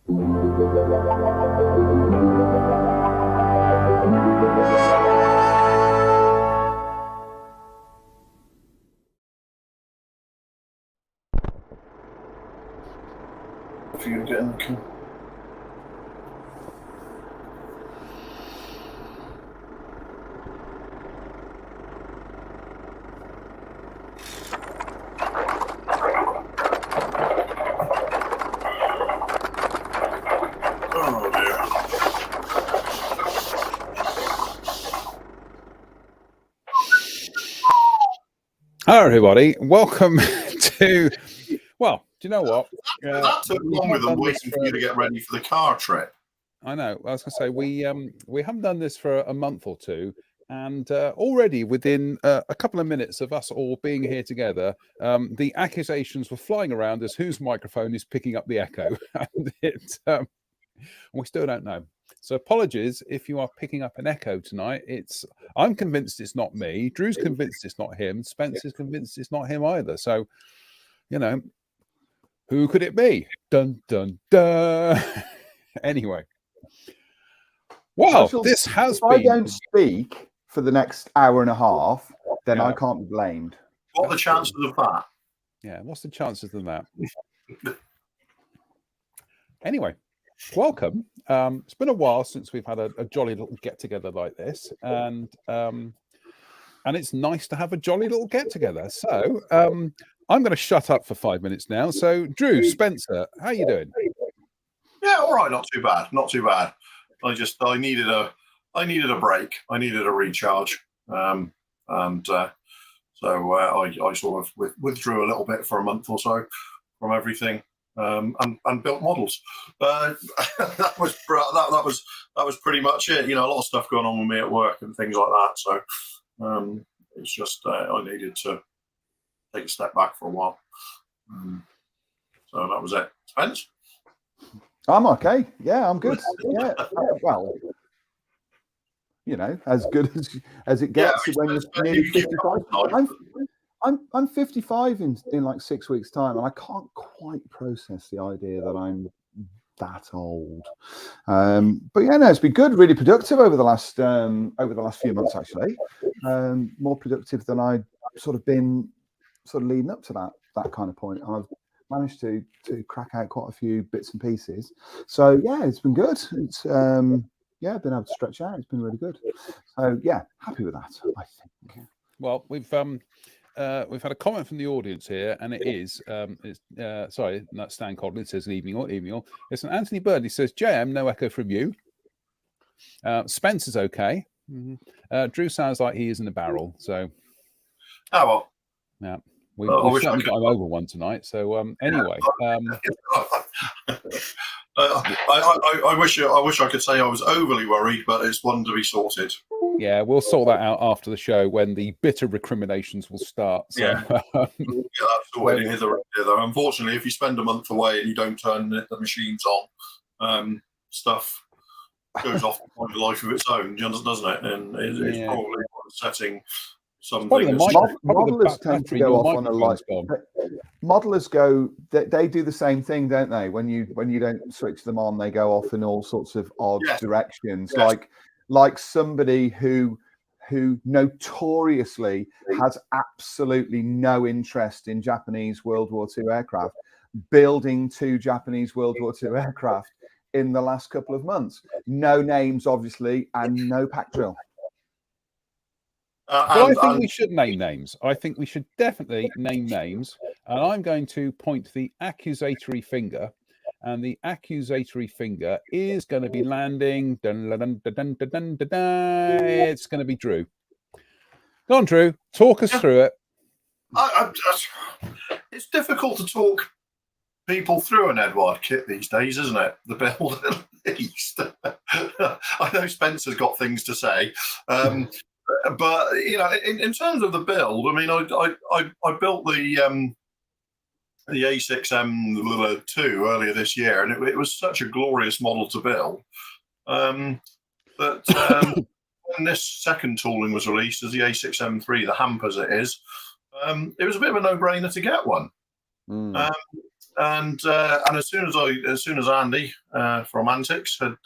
If you get in the queue. Oh dear. Hello, everybody. Welcome to. Well, do you know what? That took longer than waiting for you to get ready for the car trip. I know. I was going to say we haven't done this for a month or two, and already within a couple of minutes of us all being here together, the accusations were flying around as whose microphone is picking up the echo, and we still don't know. So apologies if you are picking up an echo tonight. I'm convinced it's not me. Drew's convinced it's not him. Spencer's convinced it's not him either. So, who could it be? Dun dun dun. Anyway. Well, this has been. If I don't speak for the next hour and a half, then I can't be blamed. What are the chances of that? Yeah, what's the chances of that? Anyway, welcome. It's been a while since we've had a jolly little get together like this, and it's nice to have a jolly little get together. So I'm going to shut up for 5 minutes now. So Drew, Spencer, how you doing? Yeah, all right, not too bad, not too bad. I needed a break. I needed a recharge, so I sort of withdrew a little bit for a month or so from everything, and built models. That was pretty much it. A lot of stuff going on with me at work and things like that. So it's just I needed to take a step back for a while. So that was it. Spence? I'm okay. Yeah, I'm good. Yeah. Well, as good as it gets when you're nearly 55. I'm 55 in like 6 weeks' time, and I can't quite process the idea that I'm that old. But yeah, no, it's been good, really productive over the last few months, actually. More productive than I'd sort of been leading up to that kind of point. I've managed to crack out quite a few bits and pieces. So yeah, it's been good. It's been able to stretch out. It's been really good. So yeah, happy with that, I think. Well, we've had a comment from the audience here, and it is sorry, not Stan Codlin says evening all. It's an Anthony Bird. He says, JM, no echo from you. Spencer's okay. Mm-hmm. Drew sounds like he is in a barrel. So oh well. Yeah. We've certainly got him over one tonight. So anyway, I wish I could say I was overly worried, but it's one to be sorted. Yeah, we'll sort that out after the show when the bitter recriminations will start. So, yeah, that's sorted hither and thither. Unfortunately, if you spend a month away and you don't turn the machines on, stuff goes off on a life of its own, doesn't it? And it's probably setting. Modelers tend to go off on a light. Modelers go. They do the same thing, don't they? When you don't switch them on, they go off in all sorts of odd directions. Yes. Like somebody who notoriously has absolutely no interest in Japanese World War II aircraft, building 2 Japanese World War II aircraft in the last couple of months. No names, obviously, and no pack drill. Well, I think we should name names. I think we should definitely name names. And I'm going to point the accusatory finger. And the accusatory finger is going to be landing. It's going to be Drew. Go on, Drew. Talk us through it. It's difficult to talk people through an Eduard kit these days, isn't it? The build, at least. I know Spencer's got things to say. But in terms of the build, I mean, I built the A6M2 earlier this year, and it was such a glorious model to build. But when this second tooling was released as the A6M3, the hamp as it is, it was a bit of a no-brainer to get one. as soon as Andy from Antics had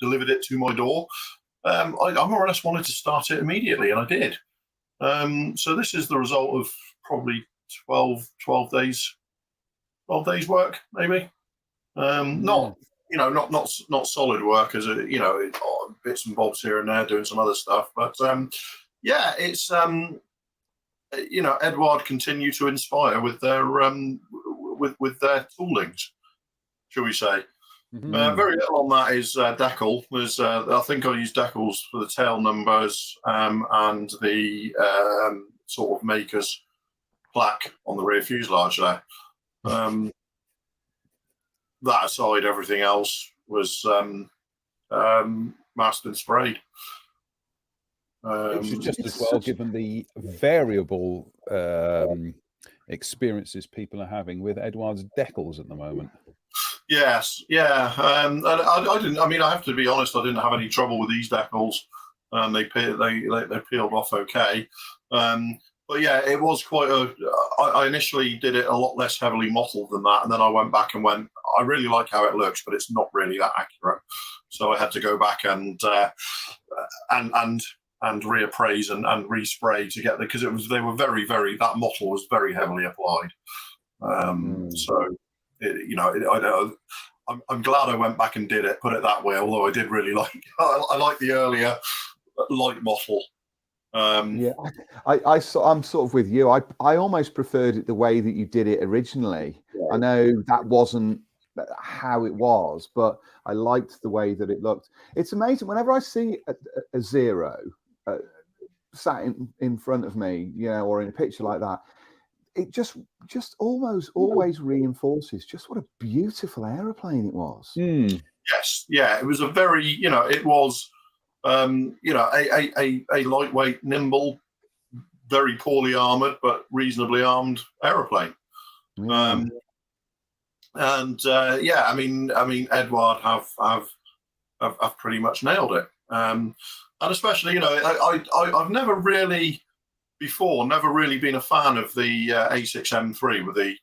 delivered it to my door, I more or less wanted to start it immediately, and I did. So this is the result of probably 12 days work, maybe. Not not solid work, as bits and bobs here and there, doing some other stuff. But it's Eduard continue to inspire with their with their toolings, shall we say. Very little on that is decal. There's I think I use decals for the tail numbers and the sort of maker's plaque on the rear fuselage there. That aside, everything else was masked and sprayed. Which is just as well, given the variable experiences people are having with Eduard's decals at the moment. Yes, yeah. I didn't. I mean, I have to be honest. I didn't have any trouble with these decals. They peeled off okay. But yeah, it was quite a. I initially did it a lot less heavily mottled than that, and then I went back and went, I really like how it looks, but it's not really that accurate. So I had to go back and reappraise and respray to get because they were very, very, that mottle was very heavily applied. So I'm glad I went back and did it, put it that way. Although I did really like I like the earlier light mottle. I'm sort of with you. I almost preferred it the way that you did it originally. Yeah. I know that wasn't how it was, but I liked the way that it looked. It's amazing whenever I see a Zero sat in front of me, or in a picture like that, it just almost always reinforces just what a beautiful aeroplane it was. Yes, yeah, it was a very, it was a lightweight, nimble, very poorly armored but reasonably armed aeroplane. I mean Eduard have pretty much nailed it. And especially, I've never really been a fan of the A6M3 with the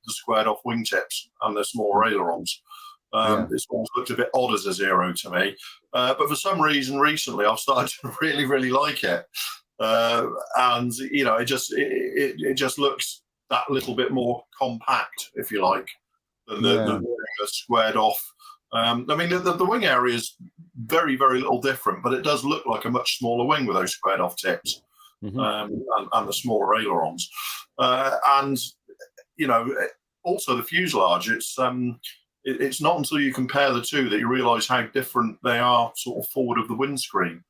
squared off wingtips and the small ailerons. This one looked a bit odd as a Zero to me, but for some reason recently I've started to really, really like it, and it just looks that little bit more compact, if you like, than the squared off. I mean, the wing area is very, very little different, but it does look like a much smaller wing with those squared off tips. And the smaller ailerons, and also the fuselage. It's not until you compare the two that you realise how different they are, sort of forward of the windscreen.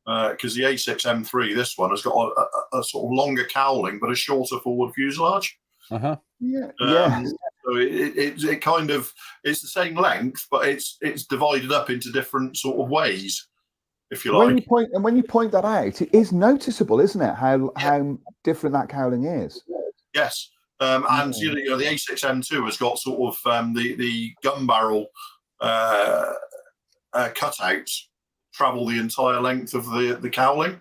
Because the A6M3, this one has got a sort of longer cowling but a shorter forward fuselage. So it kind of it's the same length, but it's divided up into different sort of ways, if you like. When you point that out, it is noticeable, isn't it? How different that cowling is. Yes, and the A6M2 has got sort of the gun barrel cutouts travel the entire length of the cowling,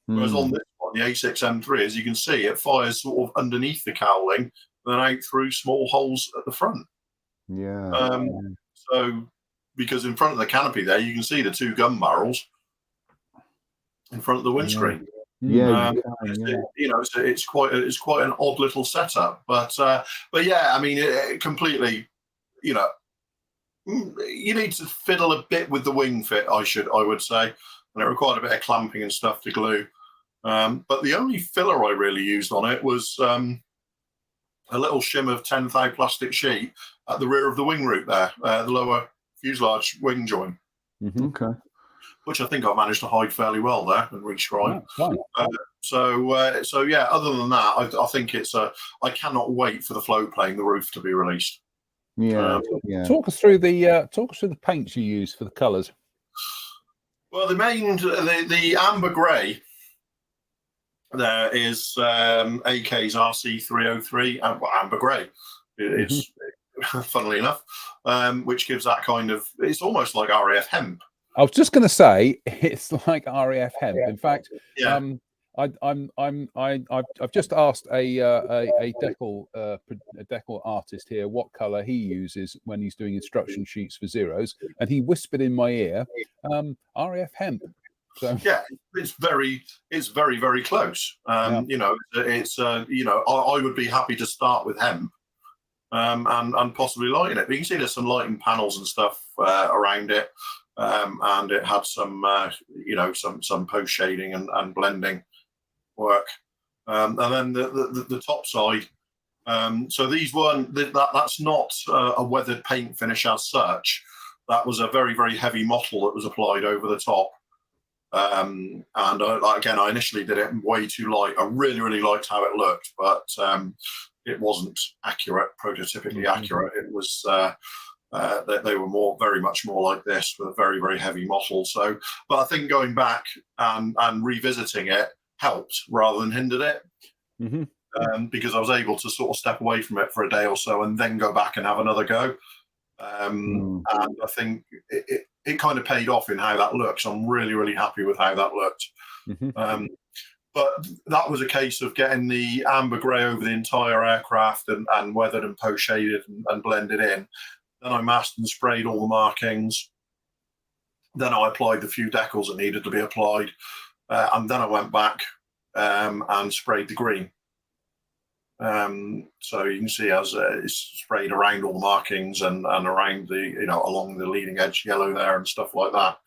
whereas on this one, the A6M3, as you can see, it fires sort of underneath the cowling, then out through small holes at the front. So because in front of the canopy there, you can see the two gun barrels in front of the windscreen. It's quite an odd little setup, but yeah, I mean, it completely, you need to fiddle a bit with the wing fit, I would say, and it required a bit of clamping and stuff to glue. But the only filler I really used on it was a little shim of 10 thou plastic sheet at the rear of the wing root there, the lower fuselage wing joint. Okay. Which I think I managed to hide fairly well there and rescribe. So yeah, other than that, I think I cannot wait for the float plane, the roof, to be released. Talk us through the paints you use for the colours. Well, the amber grey there is AK's RC303 amber grey. It's funnily enough, which gives that kind of, it's almost like RAF hemp. I was just going to say it's like RAF hemp. In fact, I've just asked a decal artist here what color he uses when he's doing instruction sheets for zeros, and he whispered in my ear, RAF hemp. So yeah, it's very very close. You know, it's you know, I would be happy to start with hemp, and possibly lighten it. But you can see there's some lighting panels and stuff around it, and it had some you know, some post shading and blending work, and then the top side. So these weren't that's not a weathered paint finish as such. That was a very very heavy mottle that was applied over the top. And again, I initially did it way too light. I really liked how it looked, but it wasn't accurate, prototypically accurate. It was they were very much more like this, with a very very heavy mottle. So, but I think going back and revisiting it helped rather than hindered it, because I was able to sort of step away from it for a day or so and then go back and have another go. And I think it kind of paid off in how that looks. I'm really happy with how that looked. But that was a case of getting the amber grey over the entire aircraft and weathered and post shaded and blended in. Then I masked and sprayed all the markings. Then I applied the few decals that needed to be applied, and then I went back and sprayed the green. So you can see as it's sprayed around all the markings and around the, you know, along the leading edge yellow there and stuff like that.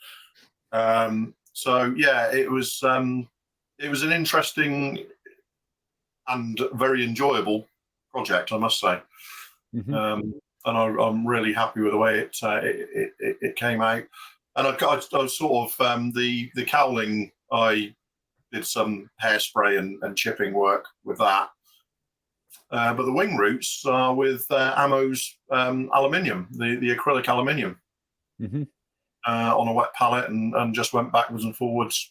So yeah, it was an interesting and very enjoyable project, I must say. And I'm really happy with the way it came out. And I was sort of the cowling, I did some hairspray and chipping work with that. But the wing roots are with Ammo's aluminium, the acrylic aluminium, on a wet palette, and just went backwards and forwards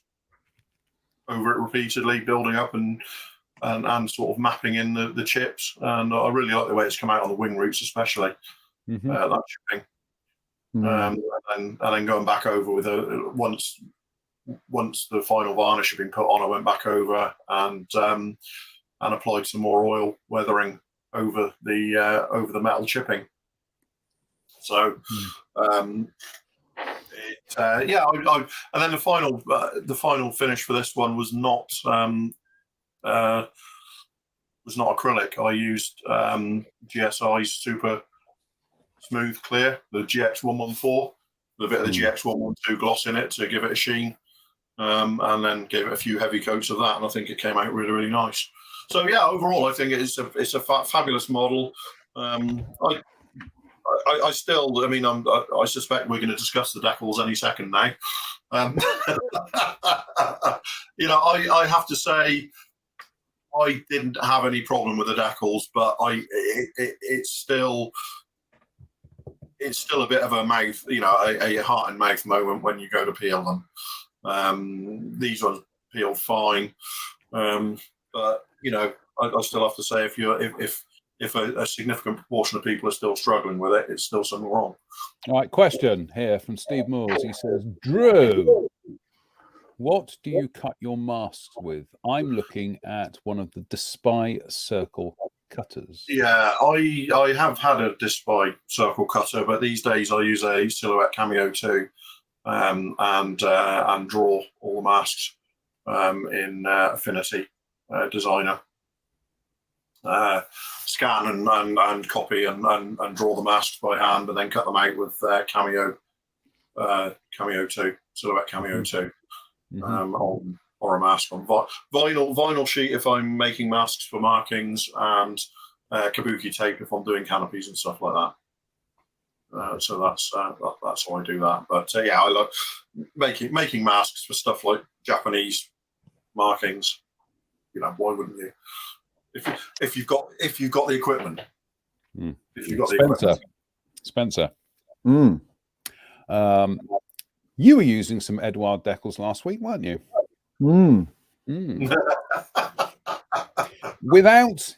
over it repeatedly, building up and sort of mapping in the chips. And I really like the way it's come out on the wing roots, especially that chipping. And then going back over with once the final varnish had been put on, I went back over and applied some more oil weathering over the metal chipping. So yeah, and then the final finish for this one was not acrylic. I used GSI's Super Smooth Clear, the GX114, with a bit of the GX112 gloss in it to give it a sheen, and then gave it a few heavy coats of that, and I think it came out really nice. So yeah, overall, I think it's a fabulous model. I still, I mean, I suspect we're going to discuss the decals any second now. You know, I have to say, I didn't have any problem with the decals, but it's still a bit of a mouth, you know, a heart and mouth moment when you go to peel them. These ones peel fine, but you know, I still have to say, if a significant proportion of people are still struggling with it, it's still something wrong. All right, question here from Steve Moores. He says, Drew, what do you cut your masks with? I'm looking at one of the Despy circle cutters. Yeah, I have had a Despy circle cutter, but these days I use a Silhouette Cameo 2 and draw all the masks in Affinity Designer. Scan and copy and draw the masks by hand, and then cut them out with Cameo 2, Silhouette Cameo 2, or a mask on vinyl sheet if I'm making masks for markings, and kabuki tape if I'm doing canopies and stuff like that. So that's how I do that. But yeah, I love making masks for stuff like Japanese markings. You know, why wouldn't you? If you've got the equipment. If you've got the equipment. Spencer. You were using some Eduard decals last week, weren't you? Without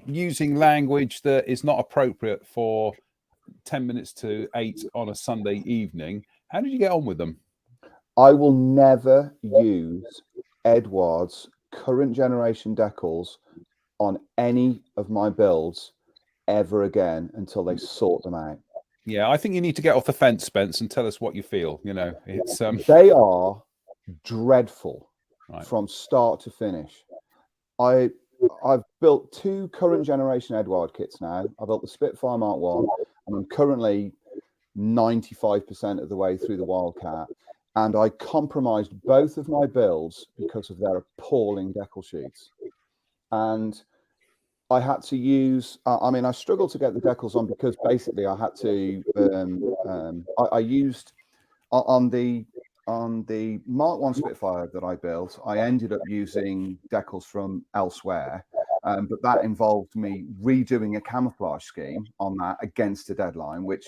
using language that is not appropriate for 10 minutes to 8 on a Sunday evening, how did you get on with them? I will never use Edwards current generation decals on any of my builds ever again until they sort them out. Yeah, I think you need to get off the fence, Spence, and tell us what you feel. You know, it's They are dreadful right. from start to finish. I've built 2 current generation Edward kits now. I built the Spitfire Mark 1, and I'm currently 95% of the way through the Wildcat. And I compromised both of my builds because of their appalling decal sheets. And I had to use, I mean, I struggled to get the decals on because basically I had to, I used on the Mark 1 Spitfire that I built, I ended up using decals from elsewhere, but that involved me redoing a camouflage scheme on that against a deadline, which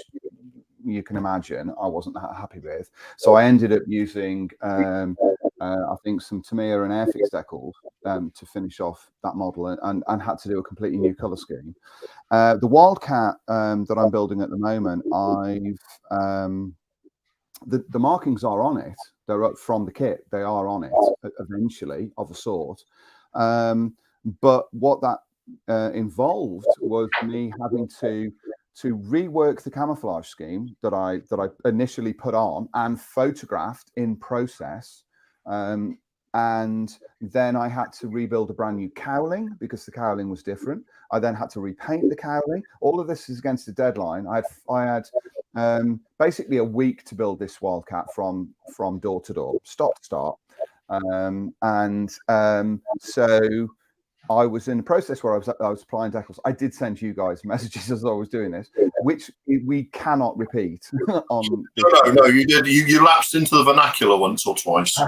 you can imagine I wasn't that happy with. So I ended up using, I think, some Tamiya and Airfix decals to finish off that model, and had to do a completely new color scheme. The Wildcat that I'm building at the moment, the markings are on it. They're up from the kit. They are on it eventually, of a sort. But what that involved was me having to rework the camouflage scheme that I initially put on and photographed in process. And then I had to rebuild a brand new cowling because the cowling was different. I then had to repaint the cowling. All of this is against the deadline. I had basically a week to build this Wildcat from door to door, stop to start. So I was in the process where I was applying decals. I did send you guys messages as I was doing this, which we cannot repeat on this. No, you did. You lapsed into the vernacular once or twice.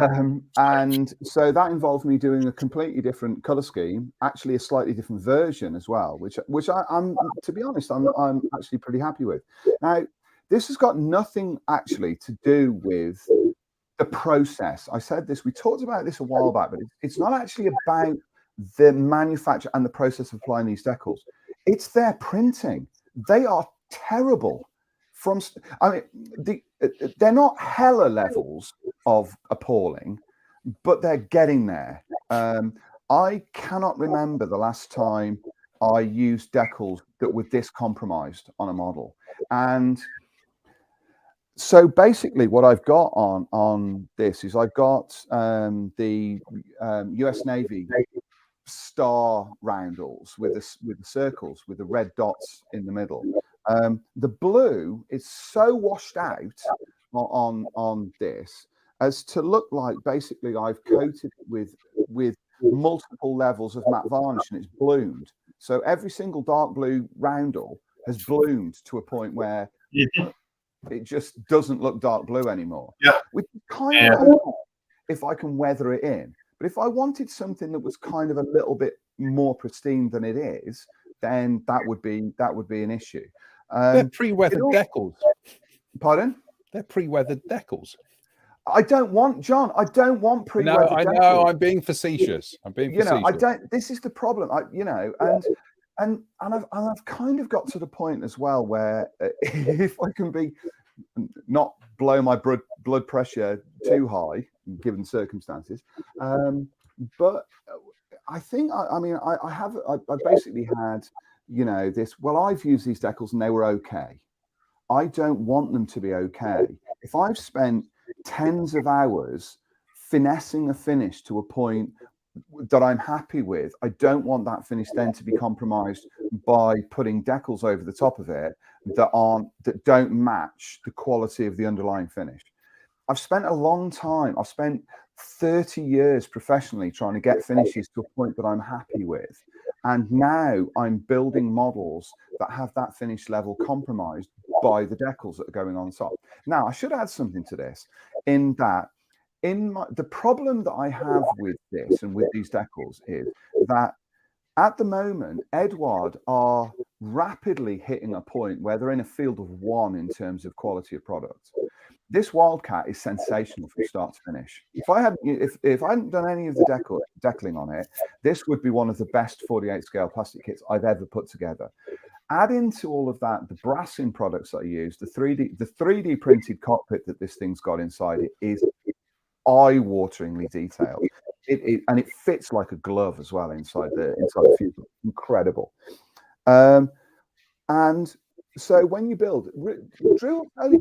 And so that involved me doing a completely different color scheme, actually a slightly different version as well, which I'm to be honest, I'm actually pretty happy with. Now, this has got nothing actually to do with the process. I said this, we talked about this a while back, but it's not actually about the manufacture and the process of applying these decals. It's their printing. They are terrible. They're not hella levels of appalling, but they're getting there. I cannot remember the last time I used decals that were this compromised on a model. And so basically what I've got on this is I've got the US Navy star roundels with the circles with the red dots in the middle. The blue is so washed out on this as to look like basically I've coated it with multiple levels of matte varnish, and it's bloomed. So every single dark blue roundel has bloomed to a point where it just doesn't look dark blue anymore. Yeah. Which is kind of if I can weather it in. But if I wanted something that was kind of a little bit more pristine than it is, then that would be an issue. They're pre-weathered decals. Pardon? They're pre-weathered decals. I don't want pre-weathered decals. I know. I'm being facetious. I don't. This is the problem. And I've kind of got to the point as well where if I can be not blow my blood pressure too high given circumstances, but I think I basically had this. Well, I've used these decals and they were okay. I don't want them to be okay. If I've spent tens of hours finessing a finish to a point that I'm happy with, I don't want that finish then to be compromised by putting decals over the top of it that don't match the quality of the underlying finish. I've spent a long time. I've spent 30 years professionally trying to get finishes to a point that I'm happy with. And now I'm building models that have that finish level compromised by the decals that are going on top. Now, I should add something to this in that the problem that I have with this and with these decals is that at the moment, Edward are rapidly hitting a point where they're in a field of one in terms of quality of product. This Wildcat is sensational from start to finish. If I hadn't done any of the decaling on it, this would be one of the best 48 scale plastic kits I've ever put together. Add into all of that the brassing products that I use, the 3D printed cockpit that this thing's got inside it is eye-wateringly detailed. and it fits like a glove as well inside the fuselage. Incredible. And so when you build, drill, the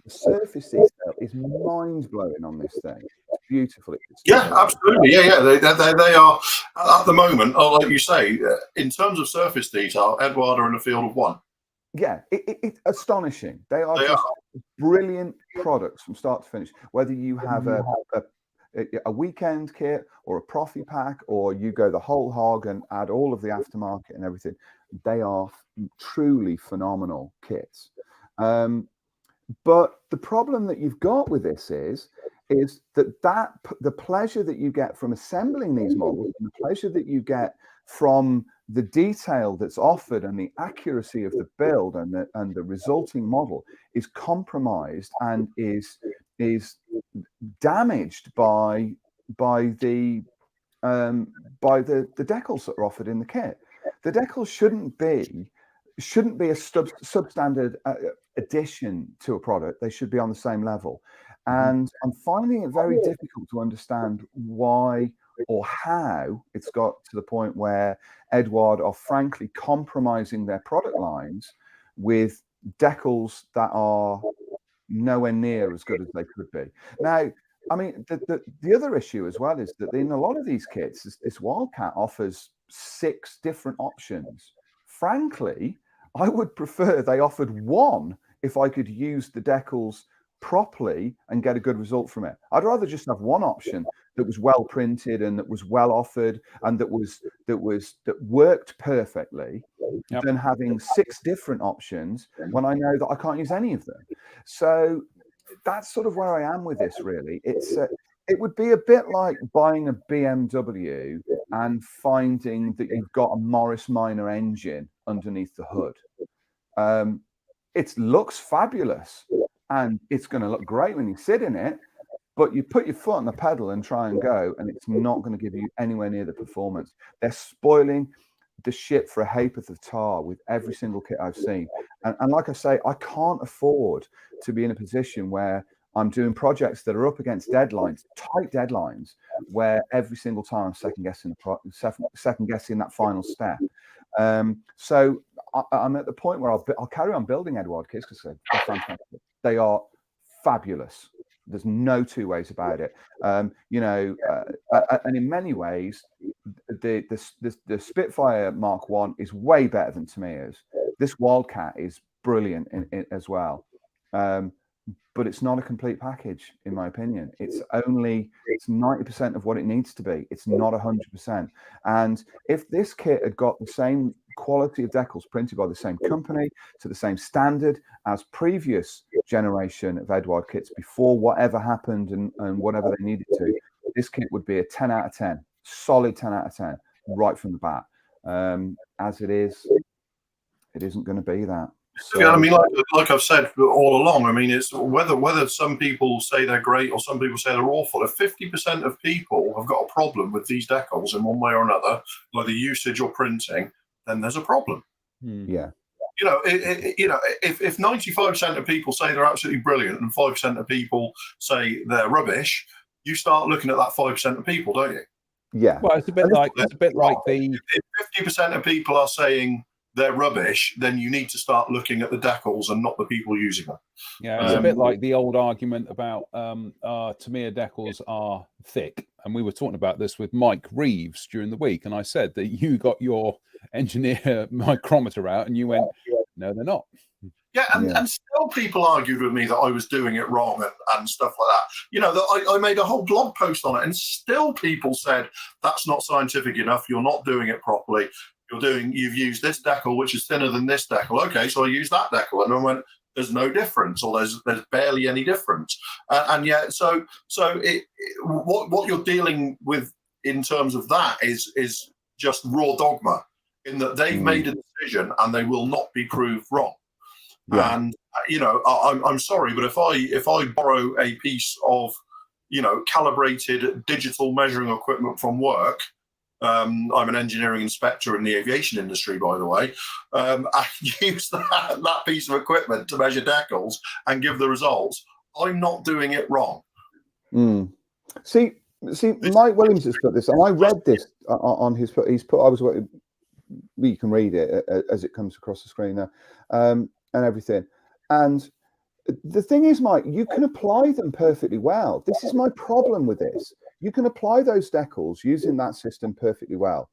surface detail is mind blowing on this thing. It's beautiful. Yeah, absolutely. Yeah. They are at the moment, like you say, in terms of surface detail, Eduard are in a field of one. Yeah, it's astonishing. They are just brilliant products from start to finish. Whether you have a weekend kit or a Profi pack, or you go the whole hog and add all of the aftermarket and everything, they are truly phenomenal kits. But the problem that you've got with this is that the pleasure that you get from assembling these models, and the pleasure that you get from the detail that's offered and the accuracy of the build and the resulting model is compromised and is damaged by the decals that are offered in the kit. The decals shouldn't be a substandard addition to a product. They should be on the same level. And I'm finding it very difficult to understand why or how it's got to the point where Eduard are frankly compromising their product lines with decals that are nowhere near as good as they could be. Now, I mean, the other issue as well is that in a lot of these kits, this Wildcat offers 6 different options. Frankly, I would prefer they offered one if I could use the decals properly and get a good result from it. I'd rather just have one option that was well printed and that was well offered and that worked perfectly than having 6 different options when I know that I can't use any of them. So that's sort of where I am with this, really. It would be a bit like buying a BMW and finding that you've got a Morris Minor engine underneath the hood. It looks fabulous and it's going to look great when you sit in it, but you put your foot on the pedal and try and go, and it's not going to give you anywhere near the performance. They're spoiling the ship for a ha'porth of tar with every single kit I've seen. And like I say, I can't afford to be in a position where I'm doing projects that are up against deadlines, tight deadlines, where every single time I'm second guessing that final step. So I'm at the point where I'll carry on building Eduard kits because they're fantastic. They are fabulous. There's no two ways about it. And in many ways, the Spitfire Mark 1 is way better than Tamiya's. This Wildcat is brilliant as well. But it's not a complete package, in my opinion. It's 90% of what it needs to be. It's not 100%. And if this kit had got the same quality of decals printed by the same company to the same standard as previous generation of Eduard kits before whatever happened and whatever they needed to, this kit would be a 10 out of 10, solid 10 out of 10 right from the bat. As it is, it isn't going to be that. So, yeah, I mean, like I've said all along, I mean, it's whether some people say they're great or some people say they're awful. If 50% of people have got a problem with these decals in one way or another, whether usage or printing, then there's a problem. Yeah. If 95% of people say they're absolutely brilliant and 5% of people say they're rubbish, you start looking at that 5% of people, don't you? Yeah. Well, it's a bit like the. If 50% of people are saying they're rubbish, then you need to start looking at the decals and not the people using them. Yeah, it's a bit like the old argument about Tamiya decals are thick. And we were talking about this with Mike Reeves during the week. And I said that you got your engineer micrometer out and you went, no, they're not. Yeah, and still people argued with me that I was doing it wrong and stuff like that. You know, that I made a whole blog post on it and still people said, that's not scientific enough. You're not doing it properly. You've used this decal, which is thinner than this decal. Okay, so I use that decal. And I went, there's no difference, or there's barely any difference. And yet, so what you're dealing with in terms of that is just raw dogma, in that they've made a decision and they will not be proved wrong. Yeah. And I'm sorry, but if I borrow a piece of calibrated digital measuring equipment from work, I'm an engineering inspector in the aviation industry, by the way. I use that piece of equipment to measure decals and give the results. I'm not doing it wrong. See, See, Mike Williams has put this, and I read this on his. He's put. I was. You can read it as it comes across the screen there, and everything. And the thing is, Mike, you can apply them perfectly well. This is my problem with this. You can apply those decals using that system perfectly well.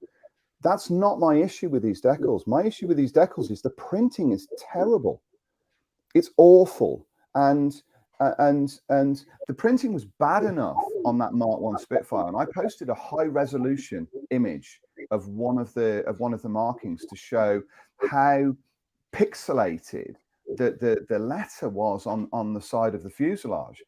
That's not my issue with these decals. My issue with these decals is the printing is terrible. It's awful, and the printing was bad enough on that Mark I Spitfire, and I posted a high resolution image of one of the markings to show how pixelated the letter was on the side of the fuselage.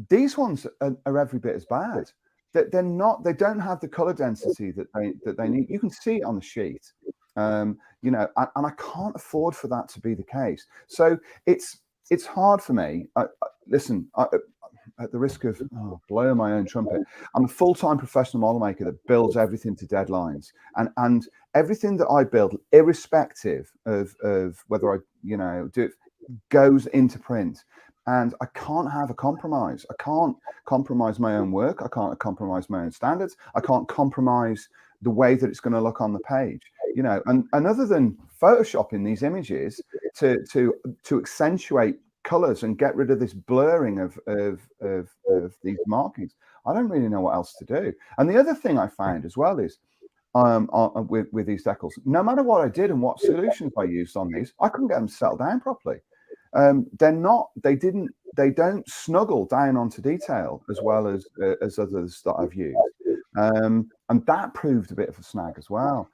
These ones are every bit as bad. They're not. They don't have the color density that they need. You can see it on the sheet, you know, and I can't afford for that to be the case. So it's hard for me. Listen, at the risk of blowing my own trumpet, I'm a full-time professional model maker that builds everything to deadlines, and everything that I build, irrespective of whether I do it, goes into print. And I can't have a compromise. I can't compromise my own work. I can't compromise my own standards. I can't compromise the way that it's going to look on the page. You know, and other than photoshopping these images to accentuate colors and get rid of this blurring of these markings, I don't really know what else to do. And the other thing I found as well is with these decals, no matter what I did and what solutions I used on these, I couldn't get them to settle down properly. They don't snuggle down onto detail as well as others that I've used, and that proved a bit of a snag as well.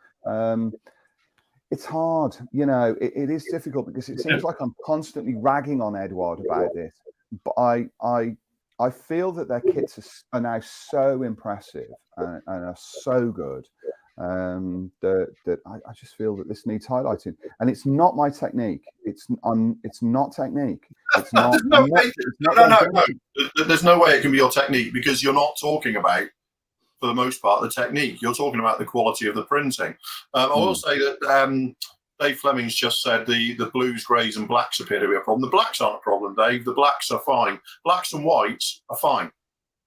It's hard, you know, it is difficult because it seems like I'm constantly ragging on Eduard about this, but I feel that their kits are now so impressive and are so good that I just feel that this needs highlighting, and it's not my technique. It's not technique. It's not. No. There's no way it can be your technique, because you're not talking about, for the most part, the technique. You're talking about the quality of the printing. I will say that Dave Fleming's just said the blues, greys, and blacks appear to be a problem. The blacks aren't a problem, Dave. The blacks are fine. Blacks and whites are fine.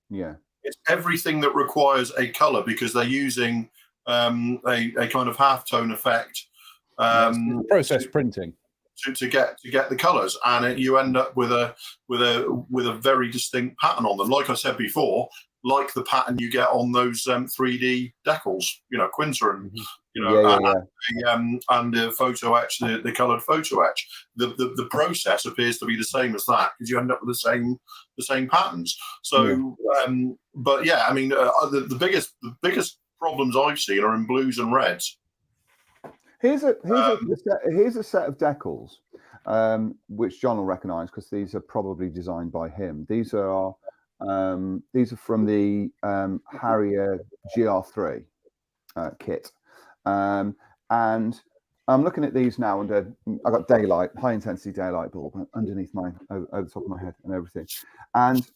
Yeah, it's everything that requires a color, because they're using a kind of half-tone effect. Process printing to get the colors, and you end up with a very distinct pattern on them. Like I said before, like the pattern you get on those 3D decals, you know, Quinta and and the photo etch, the colored photo etch. The process appears to be the same as that, because you end up with the same patterns. So, but yeah, I mean, the biggest problems I've seen are in blues and reds. Here's a set of decals, which John will recognise because these are probably designed by him. These are from the Harrier GR3 kit, and I'm looking at these now under. I got daylight, high intensity daylight bulb underneath over the top of my head and everything, and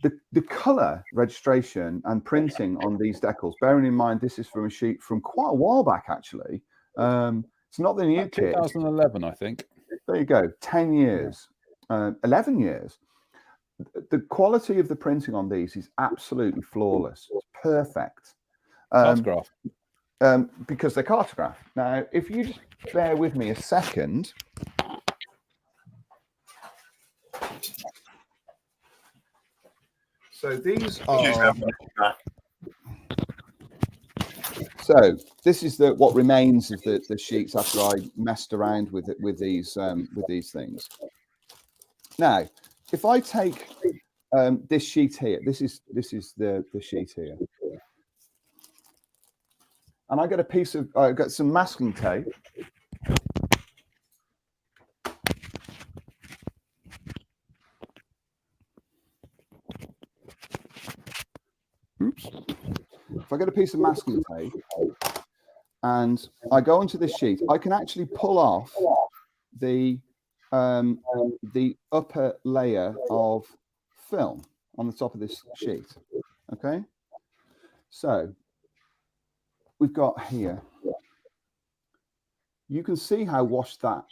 the color registration and printing on these decals. Bearing in mind this is from a sheet from quite a while back, actually. It's not the new kit. 2011, I think. There you go. 10 years, 11 years. The quality of the printing on these is absolutely flawless. It's perfect. Cartograph. Because they're cartograph. Now, if you just bear with me a second. So these are. So this is what remains of the sheets after I messed around with these things. Now, if I take this sheet here, this is the sheet here, and I get a piece of I got some masking tape. Oops. If I get a piece of masking tape and I go onto this sheet, I can actually pull off the upper layer of film on the top of this sheet. Okay, so we've got here. You can see how washed out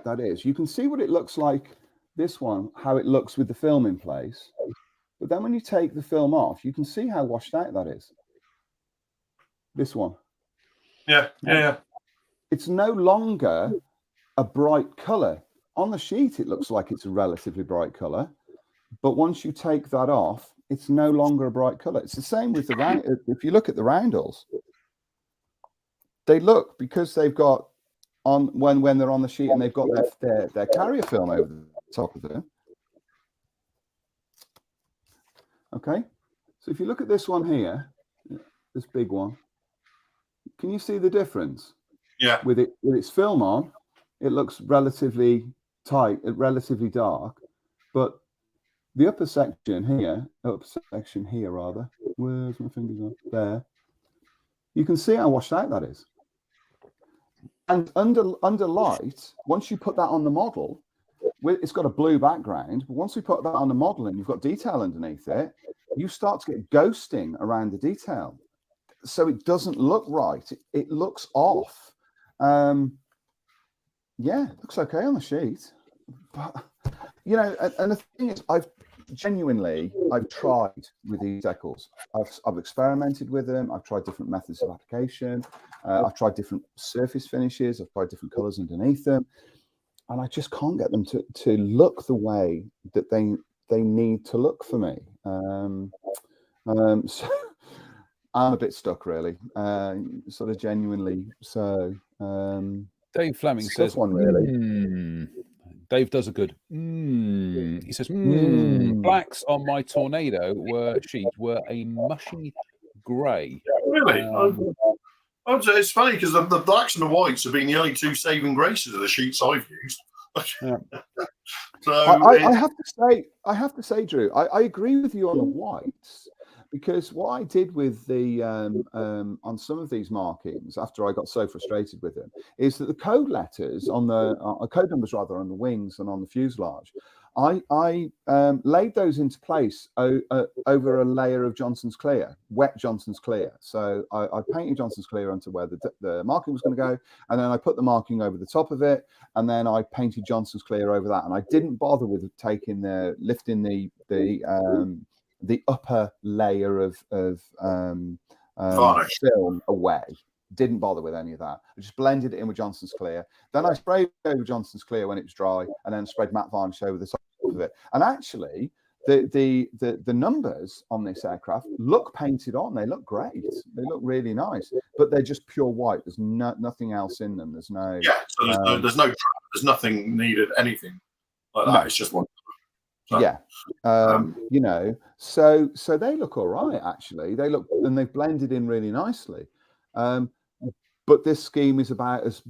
that is. You can see what it looks like. This one, how it looks with the film in place. But then when you take the film off, you can see how washed out that is. This one. Yeah. It's no longer a bright color. On the sheet, it looks like it's a relatively bright color. But once you take that off, it's no longer a bright color. It's the same with the round. If you look at the roundels, they look, because they've got on when they're on the sheet and they've got their carrier film over the top of them. Okay, so if you look at this one here, this big one, can you see the difference? Yeah. With its film on, it looks relatively tight, relatively dark, but the upper section here, rather, where's my fingers on? There. You can see how washed out that is. And under light, once you put that on the model, it's got a blue background, but once we put that on the model and you've got detail underneath it, you start to get ghosting around the detail. So it doesn't look right. It looks off. Yeah, it looks okay on the sheet. But, you know, and the thing is, I've tried with these decals. I've experimented with them. I've tried different methods of application. I've tried different surface finishes. I've tried different colors underneath them. And I just can't get them to look the way that they need to look for me. So I'm a bit stuck, really, sort of genuinely. So Dave Fleming says, one, really. Dave does a good. He says, blacks on my Tornado sheet were a mushy grey. Really? It's funny because the blacks and the whites have been the only two saving graces of the sheets I've used. Yeah. So I have to say, Drew, I agree with you on the whites, because what I did with the on some of these markings after I got so frustrated with them is that the code letters on the code numbers rather on the wings and on the fuselage, I laid those into place over a layer of Johnson's Clear, wet Johnson's Clear. So I painted Johnson's Clear onto where the marking was going to go, and then I put the marking over the top of it, and then I painted Johnson's Clear over that. And I didn't bother with lifting the upper layer of film away. Didn't bother with any of that. I just blended it in with Johnson's Clear. Then I sprayed over Johnson's Clear when it was dry, and then sprayed matte varnish over the top of it. And actually, the numbers on this aircraft look painted on. They look great. They look really nice, but they're just pure white. There's nothing else in them. There's no. Yeah. So there's nothing needed. Anything like that. No. It's just one. So, yeah, you know. So they look all right. Actually, they look, and they've blended in really nicely. But this scheme is about as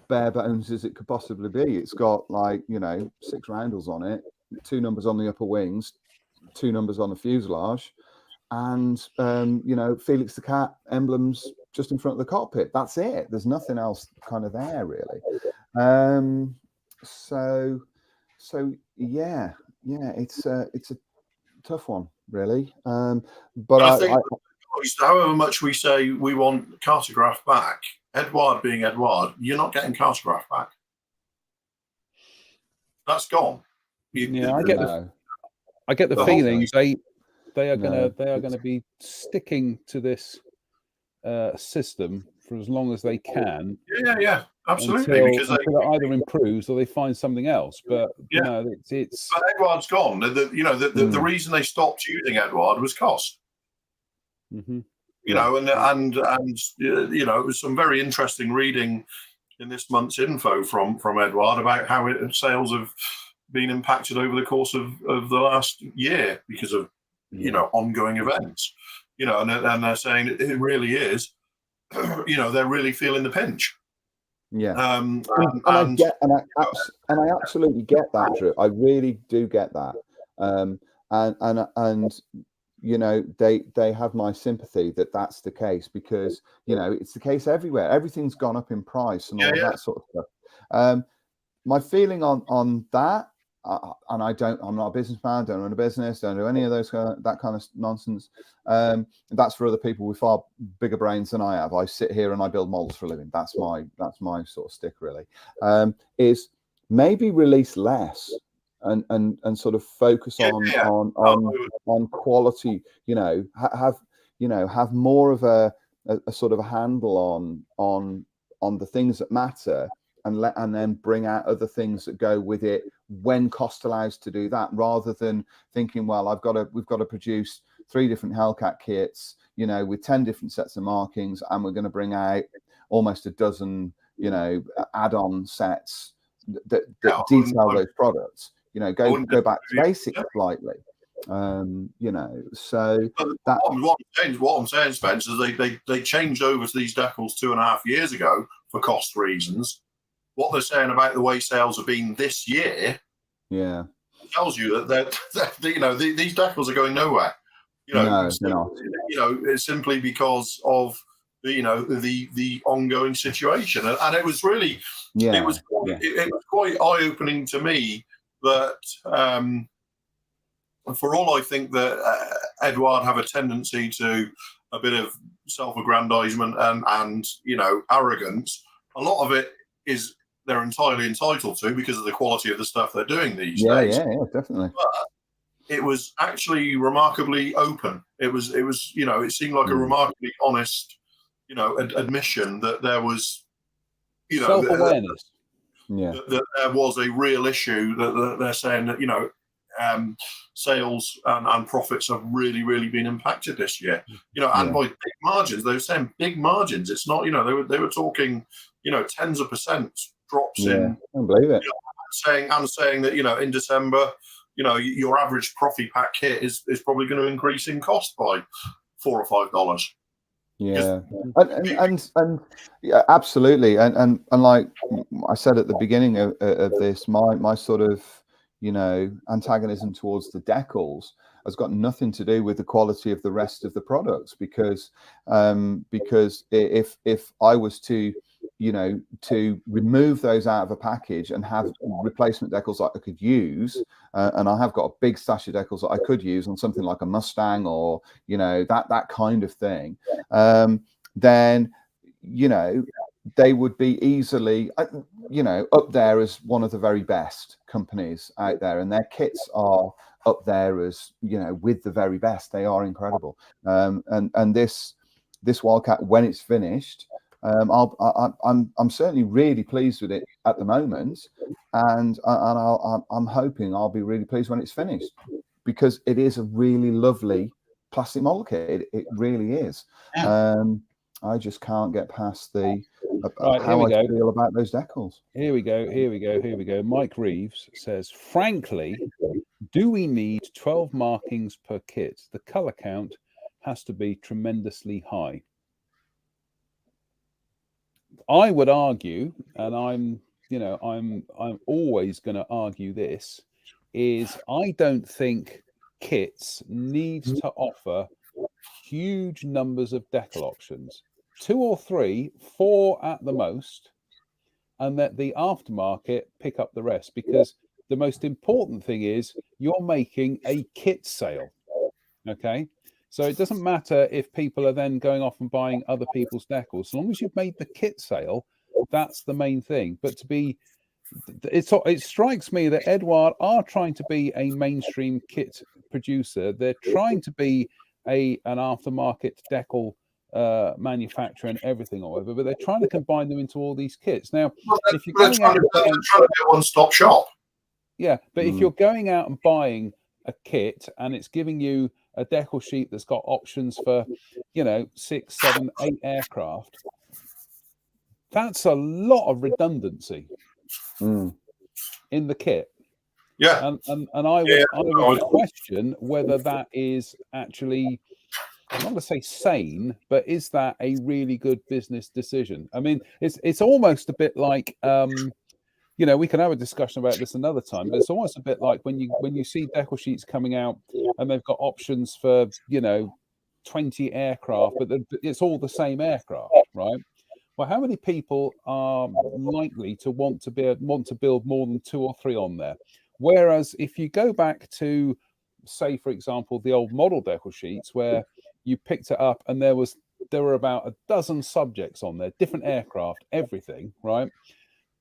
bare bones as it could possibly be. It's got 6 roundels on it, 2 numbers on the upper wings, 2 numbers on the fuselage, and Felix the Cat emblems just in front of the cockpit. That's it. There's nothing else kind of there really. So yeah, it's a tough one really. But I think. However much we say we want Cartograph back, Edouard being Edouard, you're not getting Cartograph back. That's gone. I get the feeling they are gonna be sticking to this system for as long as they can. Yeah, absolutely. Until it either improves or they find something else. But it's. But Edouard's gone. The reason they stopped using Edouard was cost. Mm-hmm. And it was some very interesting reading in this month's info from Edouard about how sales have been impacted over the course of the last year because of ongoing events. And they're saying it really is. They're really feeling the pinch. Yeah, I absolutely get that, Drew. I really do get that. And they have my sympathy that that's the case, because it's the case everywhere. Everything's gone up in price and all that sort of stuff. My feeling on that, and I'm not a businessman, don't run a business, don't do any of that kind of nonsense. That's for other people with far bigger brains than I have. I sit here and I build models for a living. That's my sort of stick really. Is maybe release less and sort of focus Yeah, on yeah. on quality. Have more of a sort of a handle on the things that matter, and then bring out other things that go with it when cost allows to do that, rather than thinking, well, we've got to produce 3 different Hellcat kits, with 10 different sets of markings, and we're going to bring out almost a dozen, add-on sets that detail those products. Go back to basics slightly. So that what I'm saying, Spence, is they changed over to these decals 2.5 years ago for cost reasons. What they're saying about the way sales have been this year, tells you that these decals are going nowhere. No, they're not. It's simply because of the ongoing situation, and it was really it was quite eye-opening to me that for all I think that Eduard have a tendency to a bit of self-aggrandizement and arrogance, a lot of it is they're entirely entitled to because of the quality of the stuff they're doing these days. Yeah, definitely. But it was actually remarkably open. It seemed like a remarkably honest, admission that there was, self-awareness. That there was a real issue that they're saying that, sales and profits have really, really been impacted this year, and by big margins. They were saying big margins. It's not, they were talking, tens of percent drops in. I don't believe it. Saying that, in December, your average Profi pack kit is probably going to increase in cost by $4 or $5. Yeah, and yeah, absolutely, and like I said at the beginning of this, my sort of antagonism towards the decals has got nothing to do with the quality of the rest of the products, because if I was to remove those out of a package and have replacement decals that I could use, and I have got a big stash of decals that I could use on something like a Mustang or that kind of thing, then they would be easily up there as one of the very best companies out there, and their kits are up there as with the very best. They are incredible. And this Wildcat, when it's finished, I'm certainly really pleased with it at the moment, and I'm hoping I'll be really pleased when it's finished, because it is a really lovely plastic model kit. It really is. I just can't get past how I feel about those decals. Here we go. Mike Reeves says, frankly, do we need 12 markings per kit? The color count has to be tremendously high. I would argue, and I'm always going to argue this, is I don't think kits need to offer huge numbers of decal options, 2 or 3, 4 at the most, and that the aftermarket pick up the rest, because the most important thing is you're making a kit sale. Okay, so it doesn't matter if people are then going off and buying other people's decals, as long as you've made the kit sale, that's the main thing. But it strikes me that Eduard are trying to be a mainstream kit producer. They're trying to be an aftermarket decal manufacturer and everything, or whatever, but they're trying to combine them into all these kits. Now, if you're going out and buying, trying to be a one-stop shop. Yeah, but if you're going out and buying a kit and it's giving you a decal sheet that's got options for 6, 7, 8 aircraft, that's a lot of redundancy in the kit. Yeah, and I would question whether that is actually, I'm not going to say sane, but is that a really good business decision? I mean, it's almost a bit like we can have a discussion about this another time, but it's almost a bit like when you see decal sheets coming out and they've got options for 20 aircraft, but it's all the same aircraft, right? Well, how many people are likely to want to build more than 2 or 3 on there? Whereas if you go back to, say, for example, the old model decal sheets where you picked it up and there were about a dozen subjects on there, different aircraft, everything, right?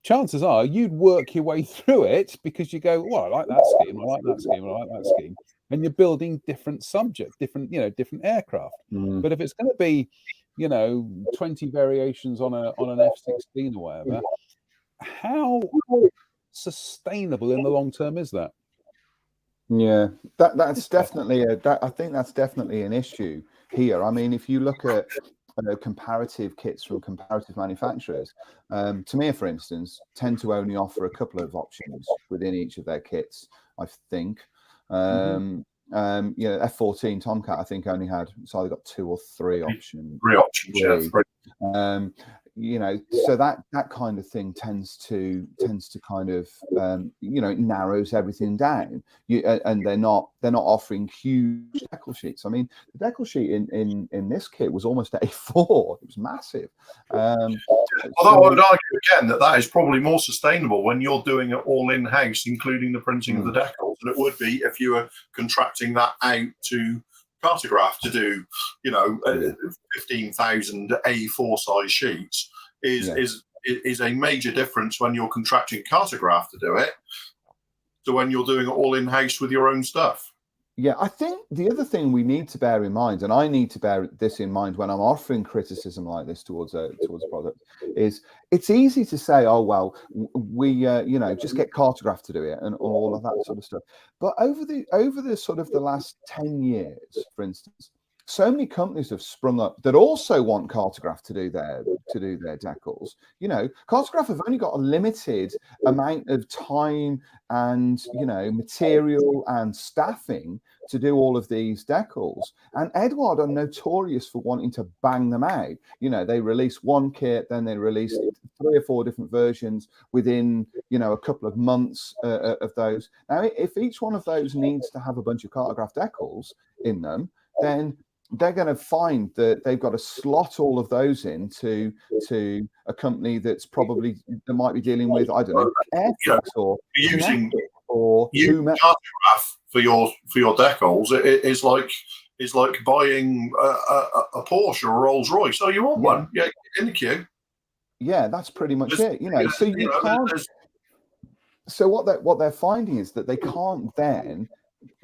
chances are you'd work your way through it because you go, well, I like that scheme, I like that scheme, I like that scheme, and you're building different subject, different aircraft. Mm. But if it's going to be 20 variations on an F-16 or whatever, how sustainable in the long term is that? Yeah, that's definitely I think that's definitely an issue here. I mean, if you look at comparative kits from comparative manufacturers, Tamiya, for instance, tend to only offer a couple of options within each of their kits, I think. F-14 Tomcat, I think, only had either got 2 or 3 options. 3 options, yeah. 3. So that kind of thing tends to kind of it narrows everything down. And they're not offering huge decal sheets. I mean, the decal sheet in this kit was almost A4. It was massive. Although I would argue again that is probably more sustainable when you're doing it all in house, including the printing of the decals, than it would be if you were contracting that out to Cartograph to do 15,000 A4 size sheets is a major difference when you're contracting Cartograph to do it to when you're doing it all in house with your own stuff. Yeah, I think the other thing we need to bear in mind, and I need to bear this in mind when I'm offering criticism like this towards a product, is it's easy to say, oh well, we just get Cartograph to do it and all of that sort of stuff. But over the sort of the last 10 years, for instance, so many companies have sprung up that also want Cartograph to do their decals. Cartograph have only got a limited amount of time and material and staffing to do all of these decals. And Eduard are notorious for wanting to bang them out. They release one kit, then they release 3 or 4 different versions within a couple of months of those. Now, if each one of those needs to have a bunch of Cartograph decals in them, then they're going to find that they've got to slot all of those into a company that might be dealing with, I don't know, Airfix or using Cartograph for your decals. It is like buying a Porsche or a Rolls Royce. So you want one? Yeah, in the queue. Yeah, that's pretty much it. So you can't. So what they're finding is that they can't then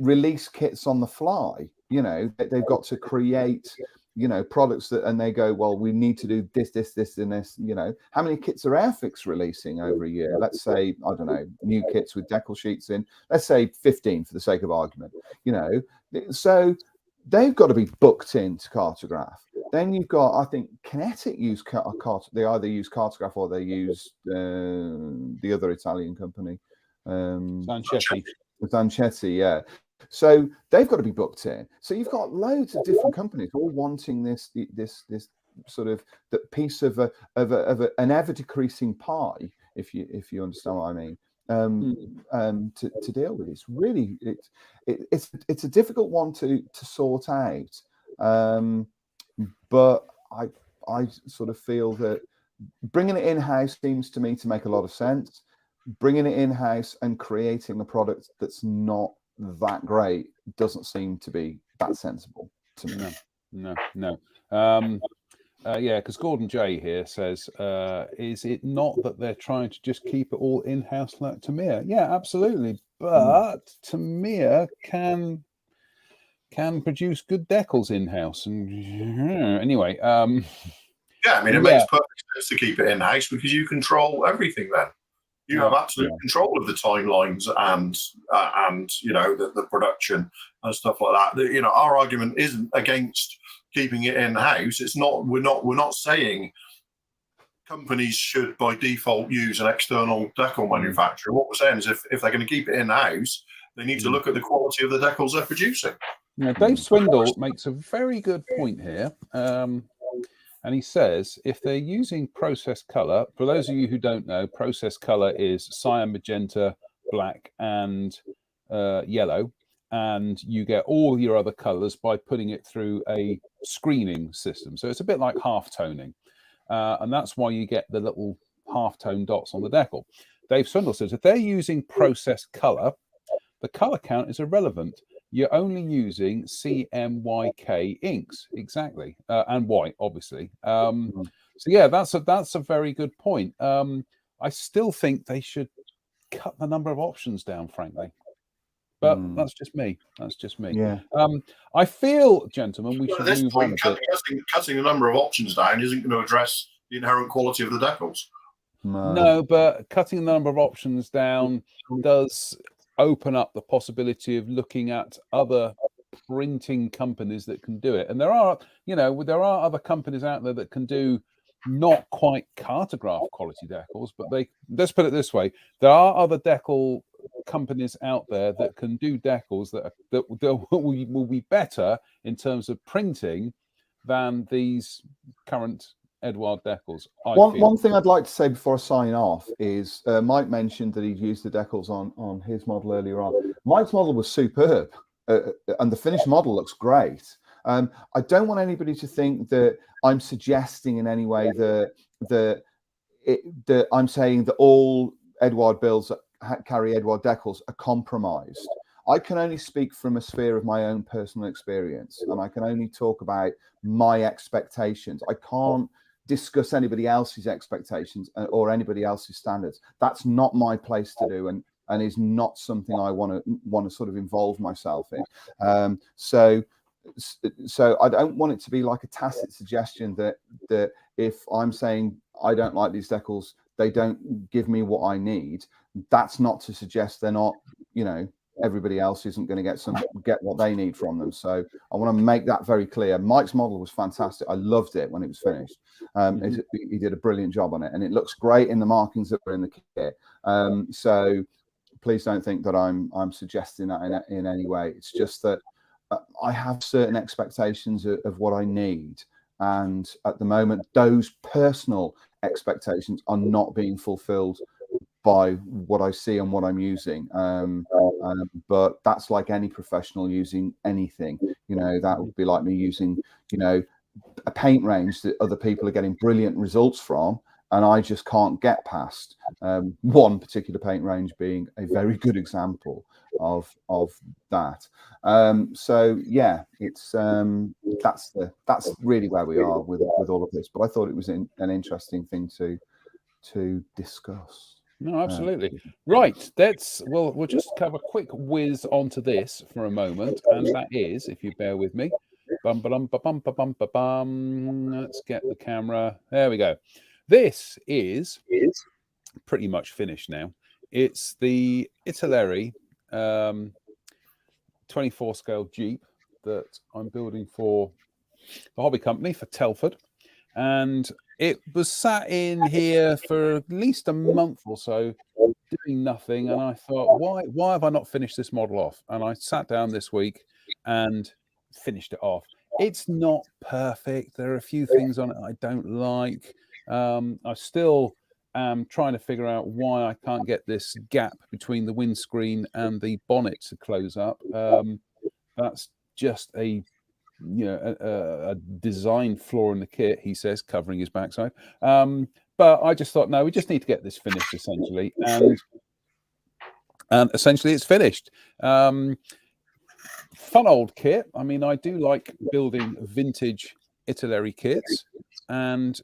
release kits on the fly. They've got to create products and they go, well, we need to do this and this. How many kits are Airfix releasing over a year? Let's say, I don't know, new kits with decal sheets in, let's say 15 for the sake of argument. So they've got to be booked into Cartograph. Then you've got, I think, Kinetic use they either use Cartograph or they use the other Italian company, Zanchetti, yeah. So they've got to be booked in. So you've got loads of different companies all wanting this sort of that piece of an ever decreasing pie, if you understand what I mean. To deal with. It's really it's a difficult one to sort out. But I sort of feel that bringing it in-house seems to me to make a lot of sense. Bringing it in-house and creating a product that's not that great doesn't seem to be that sensible to me. No. Because Gordon J here says, is it not that they're trying to just keep it all in-house like Tamiya? Yeah, absolutely. But Tamiya can produce good decals in-house. And anyway, yeah, I mean, it makes perfect sense to keep it in-house because you control everything then. You have absolute control of the timelines and the production and stuff like that. Our argument isn't against keeping it in-house. It's not. We're not saying companies should by default use an external decal manufacturer. What we're saying is if they're going to keep it in-house, they need to look at the quality of the decals they're producing. Now, Dave Swindle makes a very good point here. And he says, if they're using process color, for those of you who don't know, process color is cyan, magenta, black, and yellow. And you get all your other colors by putting it through a screening system. So it's a bit like half-toning. And that's why you get the little half-tone dots on the decal. Dave Swindle says, if they're using process color, the color count is irrelevant. You're only using CMYK inks, exactly, and white, obviously. So yeah, that's a very good point. I still think they should cut the number of options down, frankly. But that's just me. That's just me. Yeah. I feel, gentlemen, we Well, should at this move on point, a bit. cutting the number of options down isn't going to address the inherent quality of the decals. No, but cutting the number of options down does open up the possibility of looking at other printing companies that can do it. And there are other companies out there that can do not quite cartograph quality decals, but let's put it this way: there are other decal companies out there that can do decals that will be better in terms of printing than these current Eduard decals. One thing I'd like to say before I sign off is Mike mentioned that he'd used the decals on his model earlier on. Mike's model was superb, and the finished model looks great. I don't want anybody to think that I'm suggesting in any way that I'm saying that all Eduard builds that carry Eduard decals are compromised. I can only speak from a sphere of my own personal experience, and I can only talk about my expectations. I can't discuss anybody else's expectations or anybody else's standards. That's not my place to do, and is not something I want to sort of involve myself in. So I don't want it to be like a tacit suggestion that if I'm saying I don't like these decals, they don't give me what I need. That's not to suggest they're not, everybody else isn't going to get what they need from them. So I want to make that very clear. Mike's model was fantastic. I loved it when it was finished. He did a brilliant job on it, and it looks great in the markings that were in the kit. So please don't think that I'm suggesting that in any way. It's just that I have certain expectations of what I need, and at the moment, those personal expectations are not being fulfilled by what I see and what I'm using. But that's like any professional using anything. That would be like me using, a paint range that other people are getting brilliant results from, and I just can't get past. One particular paint range being a very good example of that. So yeah, it's that's really where we are with all of this. But I thought it was an interesting thing to discuss. No, absolutely. Right. We'll just have a quick whiz onto this for a moment, and that is, if you bear with me. Let's get the camera. There we go. This is pretty much finished now. It's the Italeri 24 scale Jeep that I'm building for the hobby company, for Telford. And it was sat in here for at least a month or so doing nothing. And I thought, why have I not finished this model off? And I sat down this week and finished it off. It's not perfect. There are a few things on it I don't like. I still am trying to figure out why I can't get this gap between the windscreen and the bonnet to close up. That's just a design flaw in the kit, he says, covering his backside. But I just thought, no, we just need to get this finished, essentially. And essentially it's finished. Fun old kit. I mean, I do like building vintage Italeri kits. And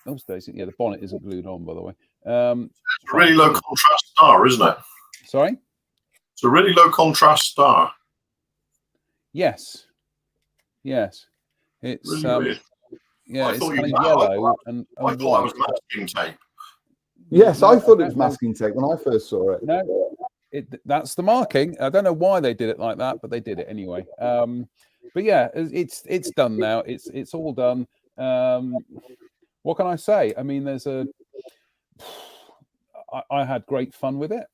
those days, the bonnet isn't glued on, by the way. It's a really low contrast star, isn't it? Sorry? It's a really low contrast star. Yes. It's really weird. It's kind of yellow and I thought it was masking tape. Yes, I thought it was masking tape when I first saw it. No, that's the marking. I don't know why they did it like that, but they did it anyway. But yeah, it's done now. It's all done. What can I say? I mean, I had great fun with it.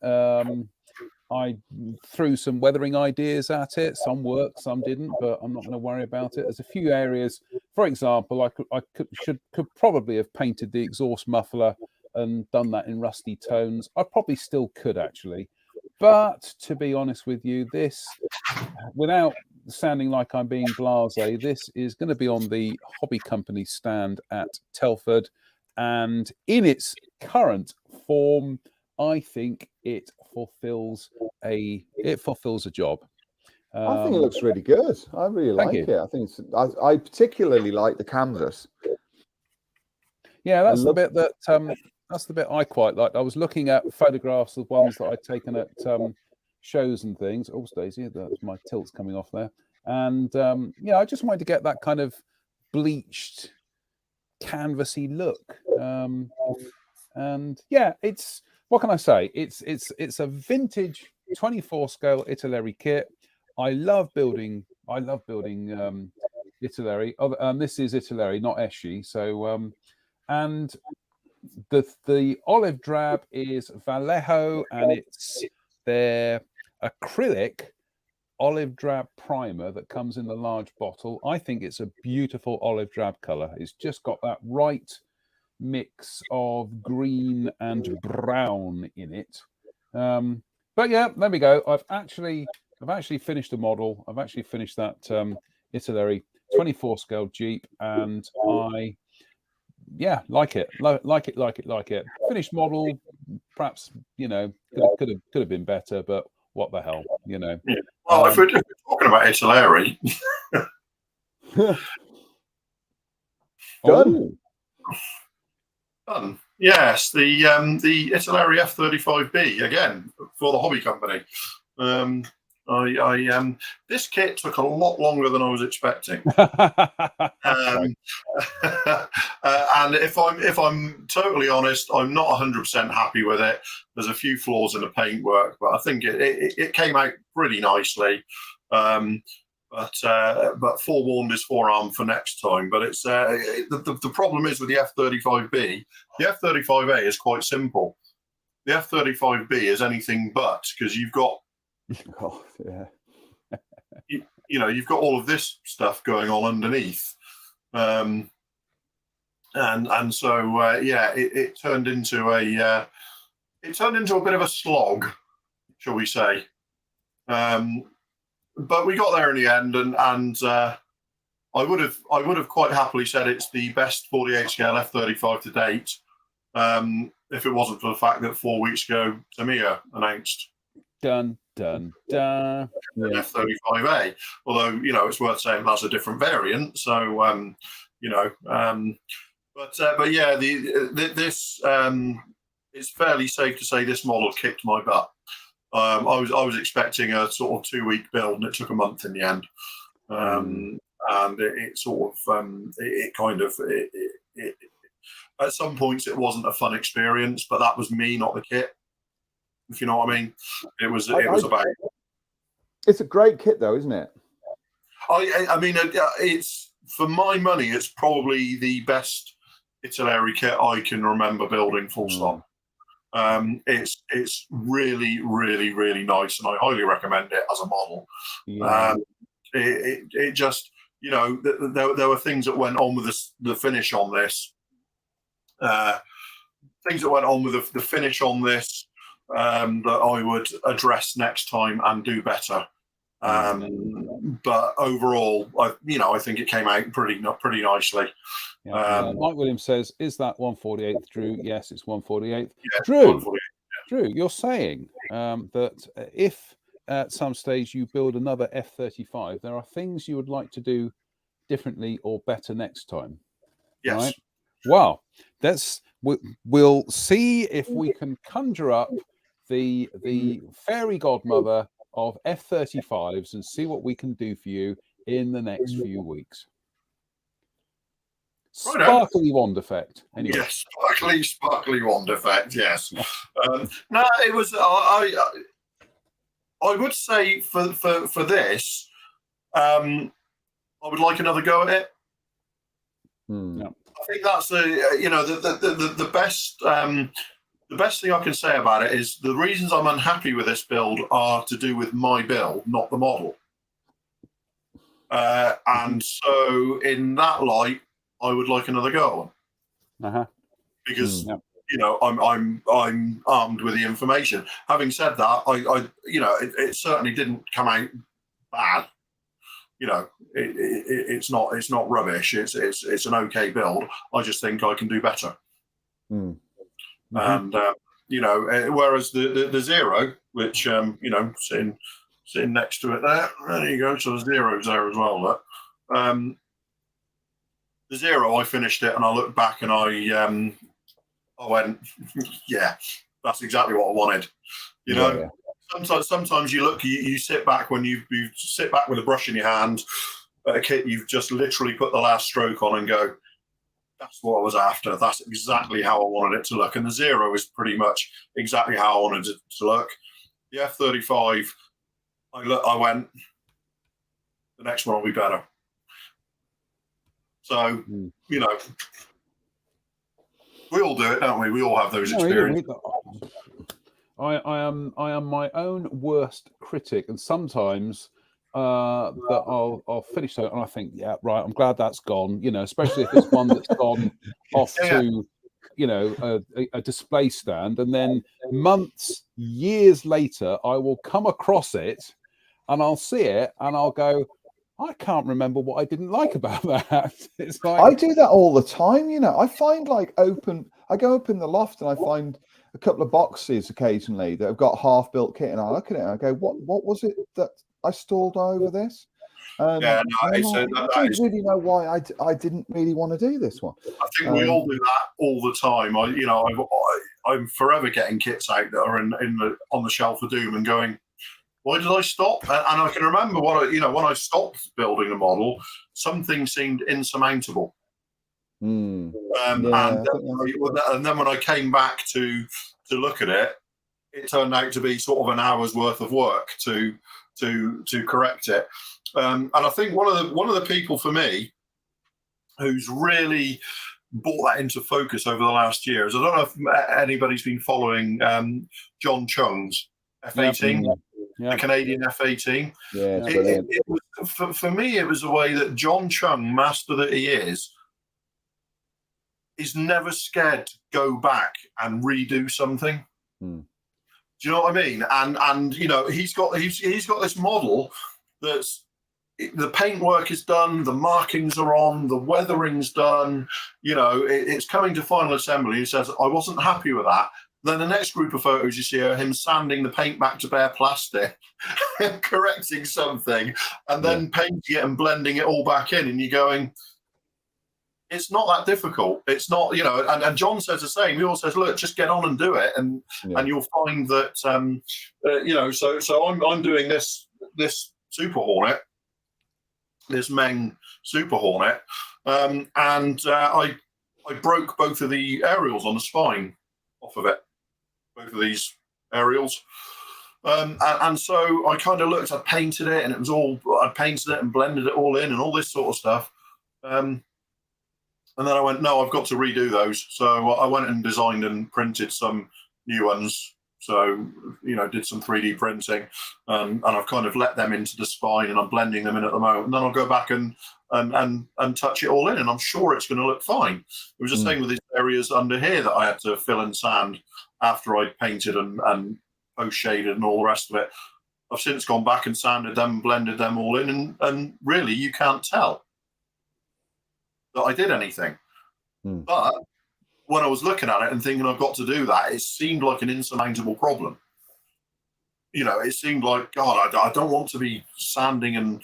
I threw some weathering ideas at it. Some worked, some didn't, but I'm not going to worry about it. There's a few areas, for example, I could probably have painted the exhaust muffler and done that in rusty tones. I probably still could, actually. But to be honest with you, this, without sounding like I'm being blasé, this is going to be on the hobby company stand at Telford, and in its current form, I think it fulfills a job. I think it looks really good. I really like it. I think I particularly like the canvas. Yeah, that's the bit that that's the bit I quite liked. I was looking at photographs of ones that I'd taken at shows and things. Oh, Stacey, that's my tilts coming off there. And yeah, I just wanted to get that kind of bleached, canvassy look. And yeah, it's, what can I say? It's a vintage 24 scale Italeri kit. I love building Italeri. This is Italeri, not Eschi. So and the olive drab is Vallejo, and it's their acrylic olive drab primer that comes in the large bottle. I think it's a beautiful olive drab color. It's just got that right mix of green and brown in it. But yeah, there we go. I've actually finished the model. I've actually finished that Italeri 24 scale Jeep, and I like it. Like it. Finished model, perhaps, you know, could have been better, but what the hell, you know. Yeah. Well, if we're talking about Italeri, Done. Yes, the Italeri F35B again for the hobby company. This kit took a lot longer than I was expecting. And if I'm totally honest, I'm not 100% happy with it. There's a few flaws in the paintwork, but I think it came out pretty nicely. But forewarned is forearmed for next time. But it's the problem is with the F35B. The F35A is quite simple. The F35B is anything but, because you've got Oh, yeah. you know, you've got all of this stuff going on underneath, and so yeah, it turned into a bit of a slog, shall we say? But we got there in the end, and I would have quite happily said it's the best 48 scale F35 to date, if it wasn't for the fact that 4 weeks ago Tamiya announced Dun. F35A. Although, you know, it's worth saying that's a different variant. So you know, but yeah, this it's fairly safe to say this model kicked my butt. I was expecting a sort of 2 week build, and it took a month in the end. And it sort of at some points it wasn't a fun experience, but that was me, not the kit. If you know what I mean. It was about. It's a great kit, though, isn't it? I mean, it's, for my money, it's probably the best Italeri kit I can remember building. Full stop. It's really, really, really nice, and I highly recommend it as a model. Yeah. It just, you know, there were things that went on with the finish on this. Things that went on with the finish on this. That I would address next time and do better. But overall, I think it came out pretty nicely. Yeah. Mike Williams says, "Is that 148th, Drew?" Yes, it's 148th. Yeah, Drew, 148, Drew, you're saying that if at some stage you build another F35, there are things you would like to do differently or better next time. yes. Right? Well, we'll see if we can conjure up the fairy godmother of F35s and see what we can do for you in the next few weeks. Right. Sparkly wand effect. Anyway. Yes, sparkly wand effect. Yes. No, it was. I would say for this, I would like another go at it. Yeah. I think that's the best. The best thing I can say about it is the reasons I'm unhappy with this build are to do with my build, not the model. And so, in that light, I would like another go on. Because you know, I'm armed with the information. Having said that, it certainly didn't come out bad. You know, it's not rubbish. It's an okay build. I just think I can do better. And whereas the Zero, which sitting next to it there you go. So the Zero's there as well. Look. The Zero, I finished it, and I looked back, and I I went, yeah, that's exactly what I wanted. You know, sometimes you look, you sit back when you sit back with a brush in your hand, a kit you've just literally put the last stroke on and go, that's what I was after. That's exactly how I wanted it to look. And the Zero is pretty much exactly how I wanted it to look. The F-35, I went, the next one will be better. So, you know, we all do it, don't we? We all have those experiences. I am my own worst critic, and sometimes that I'll finish it and I think, yeah, right, I'm glad that's gone. You know, especially if it's one that's gone off to, you know, a display stand, and then months, years later, I will come across it, and I'll see it, and I'll go, I can't remember what I didn't like about that. It's like I do that all the time. You know, I find like I go up in the loft and I find a couple of boxes occasionally that have got half-built kit, and I look at it and I go, what was it that I stalled over this? Yeah, no, I don't really know why I didn't really want to do this one. I think we all do that all the time. I'm forever getting kits out that are on the shelf of doom and going, why did I stop? And I can remember when I stopped building a model, something seemed insurmountable. And then when I came back to look at it, it turned out to be sort of an hour's worth of work to correct it. And I think one of the people for me who's really brought that into focus over the last year is, I don't know if anybody's been following John Chung's F-18, the Canadian F-18. Yeah, for me, it was the way that John Chung, master that he is never scared to go back and redo something. Do you know what I mean? And you know, he's got this model that's, the paintwork is done, the markings are on, the weathering's done. You know, it's coming to final assembly. He says, I wasn't happy with that. Then the next group of photos you see are him sanding the paint back to bare plastic, correcting something, and then painting it and blending it all back in. And you're going, it's not that difficult. It's not, you know, and John says the same. He always says, look, just get on and do it. And you'll find that, you know, so I'm doing this Super Hornet, this Meng Super Hornet, and I broke both of the aerials on the spine off of it, both of these aerials. And so I kind of looked, I painted it, and I painted it and blended it all in and all this sort of stuff. And then I went, no, I've got to redo those. So I went and designed and printed some new ones. So, you know, did some 3D printing, and I've kind of let them into the spine, and I'm blending them in at the moment. And then I'll go back and touch it all in, and I'm sure it's going to look fine. It was the same with these areas under here that I had to fill and sand after I'd painted and post-shaded and all the rest of it. I've since gone back and sanded them, blended them all in, and really you can't tell that I did anything. But when I was looking at it and thinking I've got to do that, it seemed like an insurmountable problem. You know, it seemed like, God, I don't want to be sanding and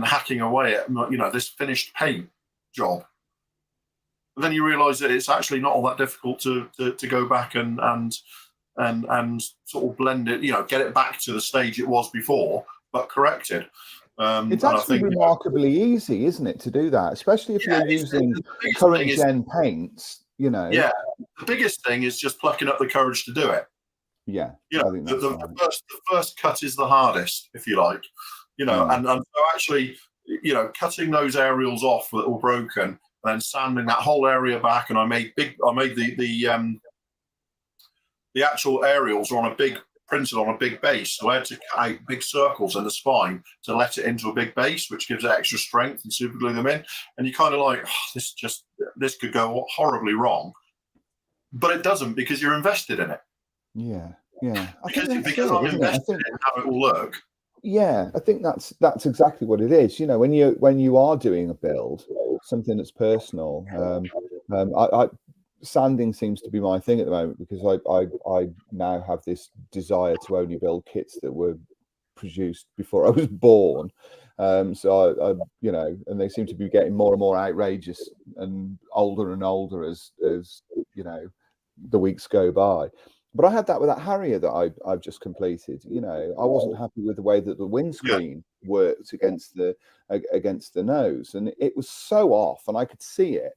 hacking away at, you know, this finished paint job. But then you realise that it's actually not all that difficult to go back and sort of blend it, you know, get it back to the stage it was before, but corrected. It's actually remarkably easy, isn't it, to do that, especially if you're using current gen paints, you know. Yeah, the biggest thing is just plucking up the courage to do it. Yeah, you know, the first cut is the hardest, if you like, you know, and so actually, you know, cutting those aerials off that were broken and then sanding that whole area back, and I made the actual aerials are printed on a big base, so I had to cut out big circles in the spine to let it into a big base, which gives it extra strength, and super glue them in. And you kind of like, oh, this could go horribly wrong, but it doesn't, because you're invested in it. Yeah. Because I'm invested in how it will look. Yeah, I think that's exactly what it is. You know, when you are doing a build, something that's personal. Sanding seems to be my thing at the moment, because I now have this desire to only build kits that were produced before I was born. So I you know, and they seem to be getting more and more outrageous and older as you know, the weeks go by. But I had that with that Harrier that I've just completed. You know, I wasn't happy with the way that the windscreen worked against the nose, and it was so off, and I could see it.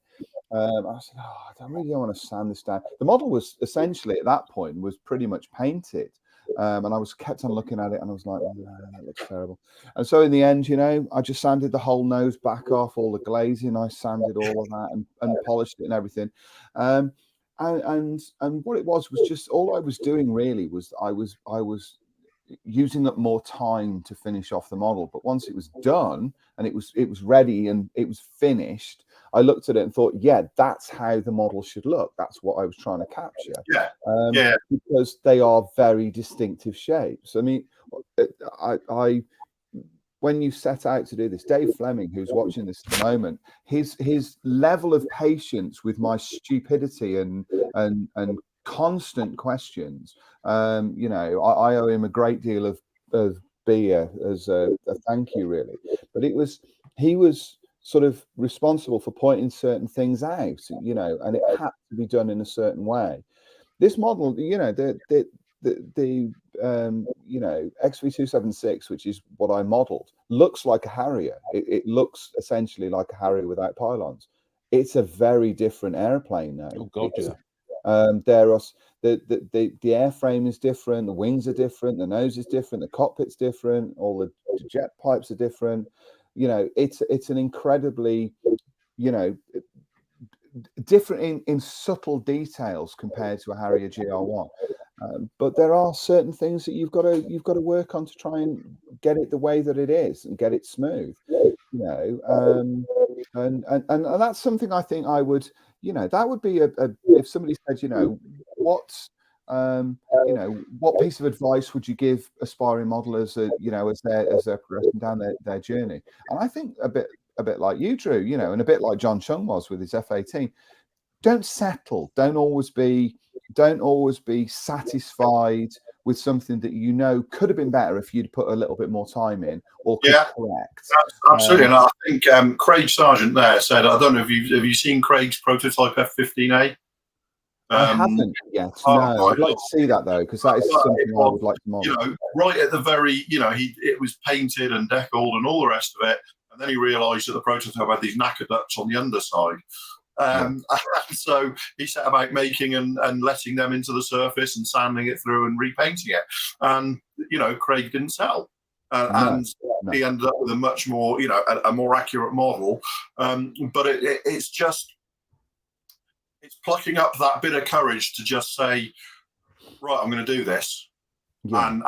I was like, oh, I really don't want to sand this down. The model was essentially at that point was pretty much painted. And I was kept on looking at it, and I was like, oh, no, that looks terrible. And so in the end, you know, I just sanded the whole nose back off, all the glazing. I sanded all of that and polished it and everything. And what it was just all I was doing really was I was using up more time to finish off the model. But once it was done and it was ready and it was finished, I looked at it and thought, yeah, that's how the model should look. That's what I was trying to capture. Because they are very distinctive shapes. I mean, I when you set out to do this, Dave Fleming, who's watching this at the moment, his level of patience with my stupidity and constant questions, you know, I owe him a great deal of beer as a thank you, really. But he was sort of responsible for pointing certain things out, you know, and it had to be done in a certain way. This model, you know, the you know, XV276, which is what I modeled, looks like a Harrier. It looks essentially like a Harrier without pylons. It's a very different airplane now. Oh God, yeah. There are the airframe is different, the wings are different, the nose is different, the cockpit's different, all the jet pipes are different. You know, it's an incredibly, you know, different in subtle details compared to a Harrier GR1. But there are certain things that you've got to work on to try and get it the way that it is and get it smooth. You know, and that's something I think I would, you know, that would be a if somebody said, you know, you know, what piece of advice would you give aspiring modelers, you know, as they're progressing down their journey? And I think a bit like you, Drew, you know, and a bit like John Chung was with his F-18. Don't settle. Don't always be satisfied with something that you know could have been better if you'd put a little bit more time in or could correct. Absolutely. And I think Craig Sargent there said, I don't know if have you seen Craig's prototype F-15A? I haven't yet. No, I'd like to see that though, because that is something I would like to model. You know, right at the very, you know, it was painted and deckled and all the rest of it, and then he realised that the prototype had these knacker ducts on the underside. And so he set about making and letting them into the surface and sanding it through and repainting it. And you know, Craig didn't sell, and he ended up with a much more, you know, a more accurate model. But it's just. It's plucking up that bit of courage to just say, right, I'm going to do this. And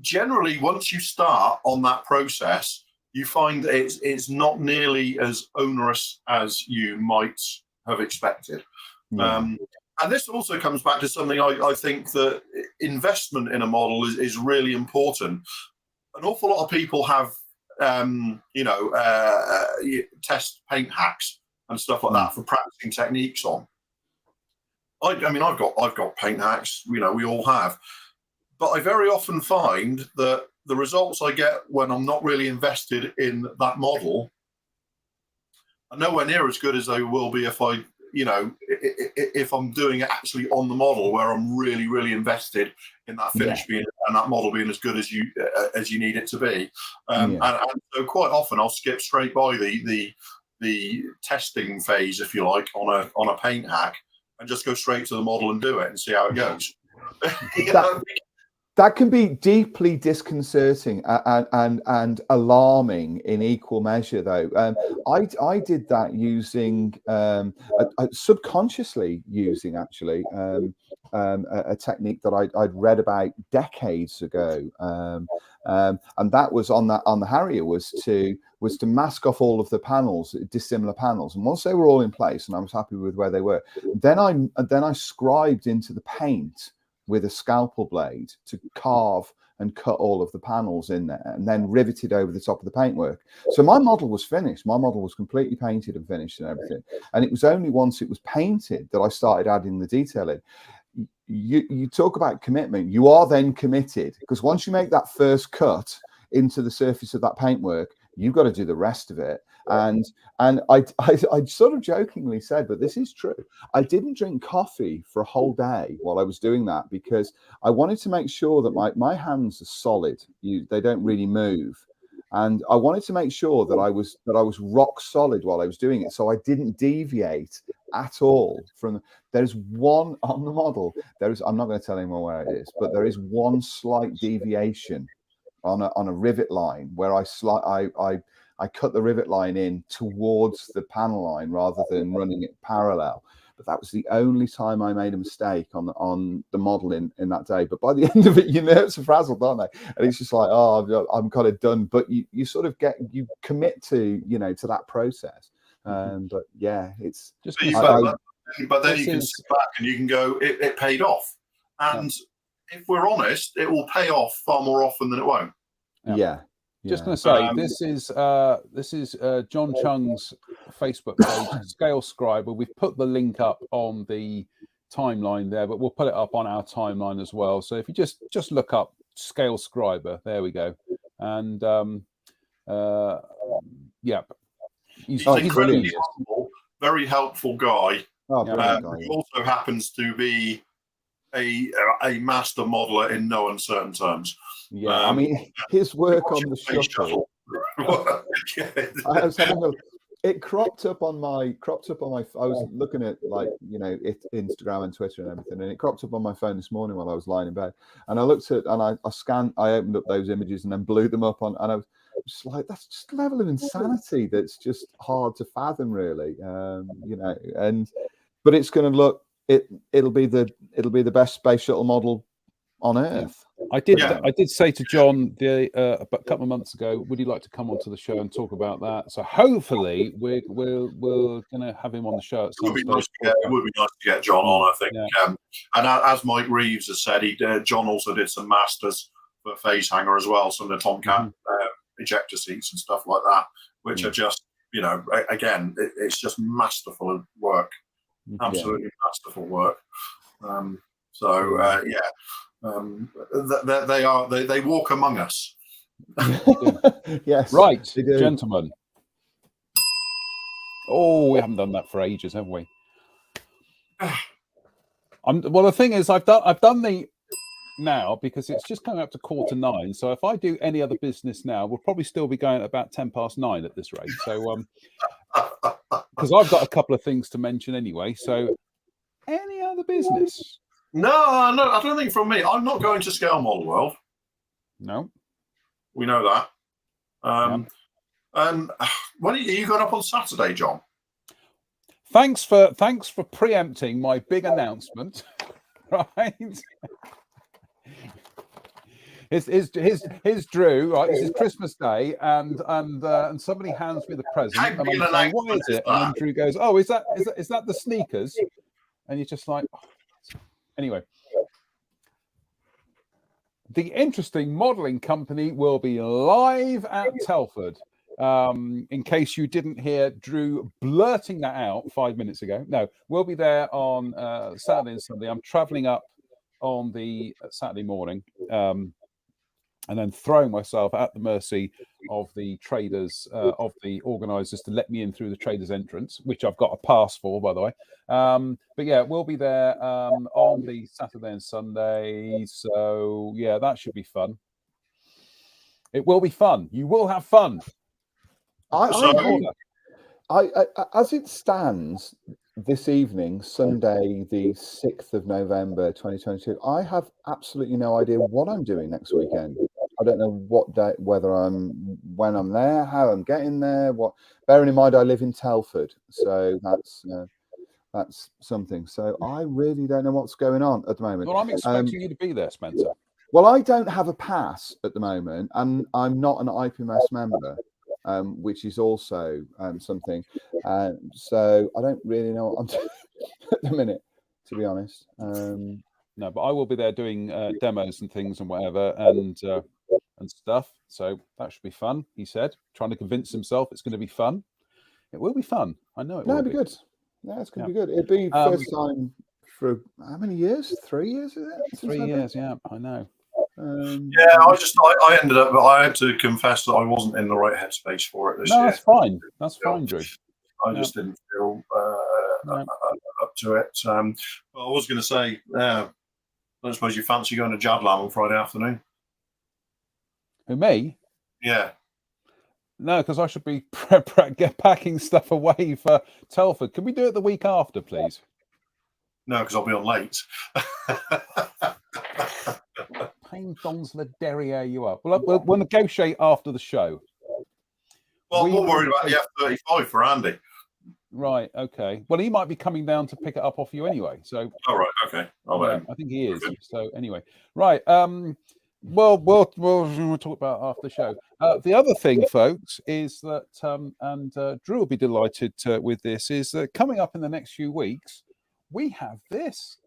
generally, once you start on that process, you find that it's not nearly as onerous as you might have expected. And this also comes back to something I think that investment in a model is really important. An awful lot of people have, you know, test paint hacks and stuff like that for practicing techniques on. I mean, I've got paint hacks, you know, we all have, but I very often find that the results I get when I'm not really invested in that model are nowhere near as good as they will be if I, you know, if I'm doing it actually on the model where I'm really, really invested in that finish being and that model being as good as you need it to be. And so quite often I'll skip straight by the testing phase, if you like, on a paint hack, and just go straight to the model and do it and see how it goes. That can be deeply disconcerting and alarming in equal measure, though. I did that using subconsciously using actually a technique that I'd read about decades ago, and that was on the Harrier was to mask off all of the panels, dissimilar panels, and once they were all in place and I was happy with where they were, then I scribed into the paint with a scalpel blade to carve and cut all of the panels in there, and then riveted over the top of the paintwork. So my model was finished. My model was completely painted and finished and everything. And it was only once it was painted that I started adding the detail in. You talk about commitment. You are then committed, because once you make that first cut into the surface of that paintwork, You've got to do the rest of it. And I sort of jokingly said, but this is true. I didn't drink coffee for a whole day while I was doing that because I wanted to make sure that my hands are solid. They don't really move. And I wanted to make sure that I was rock solid while I was doing it, so I didn't deviate at all from. There's one on the model. I'm not going to tell anyone where it is, but there is one slight deviation on a rivet line where I cut the rivet line in towards the panel line rather than running it parallel. But that was the only time I made a mistake on the model in that day. But by the end of it, your nerves are frazzled, aren't they? And it's just like, oh, I'm kind of done. But you sort of you commit to to that process. But yeah, it's Just but then you can sit back and you can go, it paid off. And if we're honest, it will pay off far more often than it won't. Yeah. Just going to say, this is John Chung's Facebook page, Scale Scriber. We've put the link up on the timeline there, but we'll put it up on our timeline as well. So if you just look up Scale Scriber, there we go. And he's incredibly humble, very helpful guy. Oh, He also happens to be a master modeler in no uncertain terms. Yeah, I mean, his work on the shuttle. I was having it cropped up on my. I was looking at Instagram and Twitter and everything, and it cropped up on my phone this morning while I was lying in bed. And I looked at and I opened up those images and then blew them up on, and I was just like, that's just a level of insanity that's just hard to fathom, really. But it's going to look. It'll be the best space shuttle model on Earth. I did say to John a couple of months ago, would you like to come onto the show and talk about that? So hopefully we're going to have him on the show at some stage. It would be nice to get John on, I think. Yeah. And as Mike Reeves has said, John also did some masters for Phase Hanger as well, some of the Tomcat ejector seats and stuff like that, which are just, again, it's just masterful work. Absolutely masterful work. They walk among us. Yes, right, gentlemen. Oh, we haven't done that for ages, have we? Well, the thing is, I've done the now because it's just coming up to 9:15. So if I do any other business now, we'll probably still be going at about 9:10 at this rate. So because I've got a couple of things to mention anyway. So any other business? No, I don't think from me. I'm not going to Scale Model World. No, we know that. And when are you going up on Saturday, John? Thanks for preempting my big announcement. Right. His Drew, right? This is Christmas Day, and somebody hands me the present, and I'm saying, "What is it?" And then Drew goes, "Oh, is that the sneakers?" And you're just like, oh. Anyway, the interesting modelling company will be live at Telford. In case you didn't hear Drew blurting that out 5 minutes ago, no, we'll be there on Saturday and Sunday. I'm travelling up on the Saturday morning. And then throwing myself at the mercy of the traders, of the organisers, to let me in through the traders' entrance, which I've got a pass for, by the way. But yeah, we'll be there on the Saturday and Sunday. So yeah, that should be fun. It will be fun. You will have fun. As it stands this evening, Sunday, the 6th of November, 2022, I have absolutely no idea what I'm doing next weekend. I don't know what day, when I'm there, how I'm getting there. Bearing in mind, I live in Telford, so that's something. So I really don't know what's going on at the moment. Well, I'm expecting you to be there, Spencer. Well, I don't have a pass at the moment, and I'm not an IPMS member. Which is also something. So I don't really know what I'm doing at the minute, to be honest. No, but I will be there doing demos and things and whatever and stuff. So that should be fun, he said, trying to convince himself it's going to be fun. It will be fun. I know it will be good. Yeah, it's going to be good. It'd be first time for how many years? 3 years, is it? 3 years, yeah, I know. Yeah, I ended up. I had to confess that I wasn't in the right headspace for it this No, year. that's fine. That's fine, Drew. I just didn't feel No. up to it. I was going to say, I don't suppose you fancy going to Jadlam on Friday afternoon? Who, me? Yeah. No, because I should be packing stuff away for Telford. Can we do it the week after, please? No, because I'll be on late. Pain dons the derriere you up. We'll negotiate after the show. Well, I'm more worried about the F-35 for Andy. Right. Okay. Well, he might be coming down to pick it up off you anyway. So. All right. Okay. I think he is. So anyway, right. We'll talk about after the show. The other thing, folks, is that and Drew will be delighted with this. Is that coming up in the next few weeks, we have this.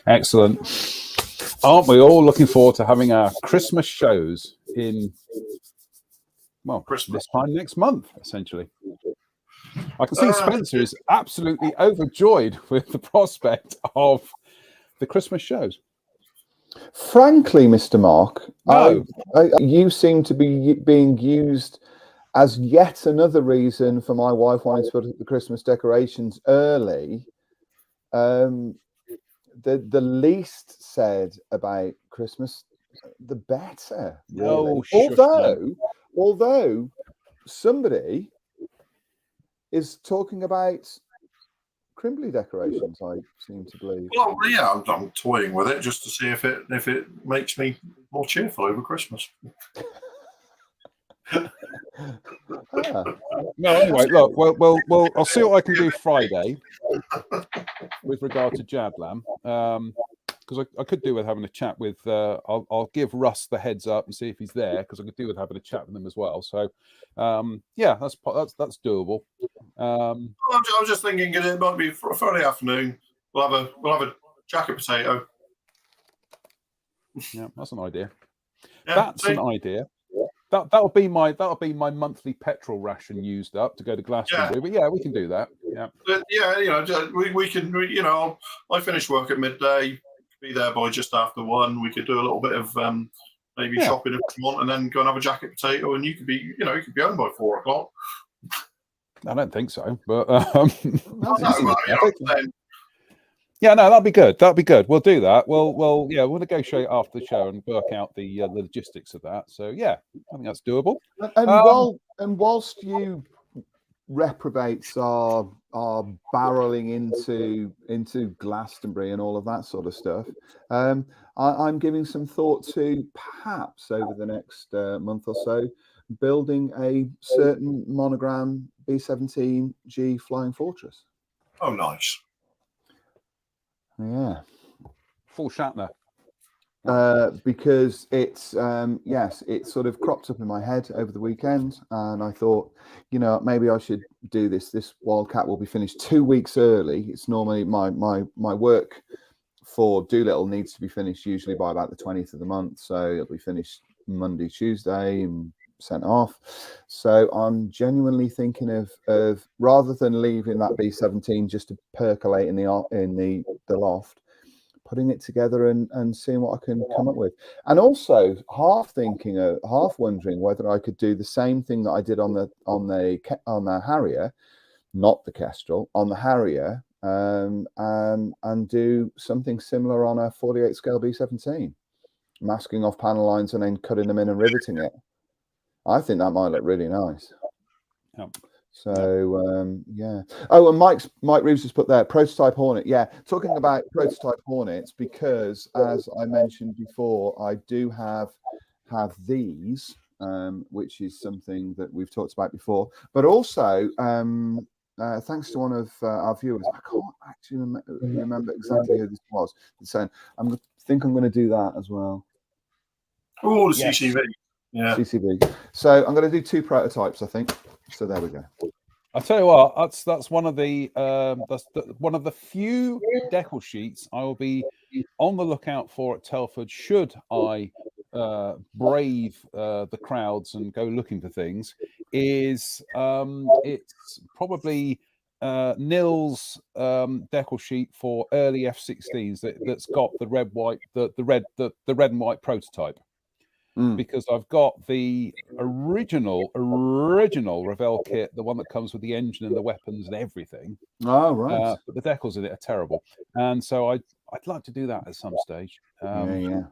Excellent. Aren't we all looking forward to having our Christmas shows in, well, Christmas this time next month, essentially? I can see Spencer is absolutely overjoyed with the prospect of the Christmas shows. Frankly, Mr. Mark, No. You seem to be being used as yet another reason for my wife wanting to put up the Christmas decorations early. The least said about Christmas, the better. Really. Oh, although somebody is talking about Crimbley decorations, I seem to believe. Well, yeah, I'm toying with it just to see if it makes me more cheerful over Christmas. No, anyway, look, well, I'll see what I can do Friday with regard to Jadlam, because I could do with having a chat with. I'll give Russ the heads up and see if he's there, because I could do with having a chat with him as well. So, yeah, that's doable. I was just thinking it might be for a Friday afternoon. We'll have a jacket potato. Yeah, that's an idea. Yeah, that's an idea. That'll be my monthly petrol ration used up to go to Glastonbury. But yeah, we can do that. Yeah. But yeah, we can. I finish work at midday. Be there by just after 1. We could do a little bit of maybe shopping if you want, and then go and have a jacket potato. And you could be home by 4 o'clock. I don't think so, but yeah, no, that'd be good. That'd be good. We'll do that. We'll negotiate after the show and work out the logistics of that. So yeah, I think that's doable. And whilst you reprobates are barreling into Glastonbury and all of that sort of stuff, I'm giving some thought to perhaps over the next month or so building a certain monogram B-17G Flying Fortress. Oh, nice. Yeah. Full Shatner. Because it's it sort of cropped up in my head over the weekend, and I thought, maybe I should do this. This Wildcat will be finished 2 weeks early. It's normally my work for Doolittle needs to be finished usually by about the 20th of the month, so it'll be finished Monday, Tuesday, and sent off. So I'm genuinely thinking of rather than leaving that B-17 just to percolate in the loft, putting it together and seeing what I can come up with. And also half wondering whether I could do the same thing that I did on the Harrier, not the Kestrel, on the Harrier, and do something similar on a 48 scale B-17, masking off panel lines and then cutting them in and riveting it. I think that might look really nice. Yeah. So yeah. Oh, and Mike Reeves has put there prototype Hornet. Yeah, talking about prototype Hornets, because as I mentioned before, I do have these which is something that we've talked about before. But also, thanks to one of our viewers, I can't actually remember exactly who this was, saying, I think I'm going to do that as well. Oh, the Yes. CCV. Yeah. CCV. So I'm going to do 2 prototypes, I think. So there we go. I'll tell you what, that's one of the one of the few decal sheets I will be on the lookout for at Telford should I brave the crowds and go looking for things. Is it's probably Nils decal sheet for early F16s that's got the red and white prototype. Because I've got the original Revell kit, the one that comes with the engine and the weapons and everything. Oh, right. But the decals in it are terrible, and so I'd like to do that at some stage. Yeah.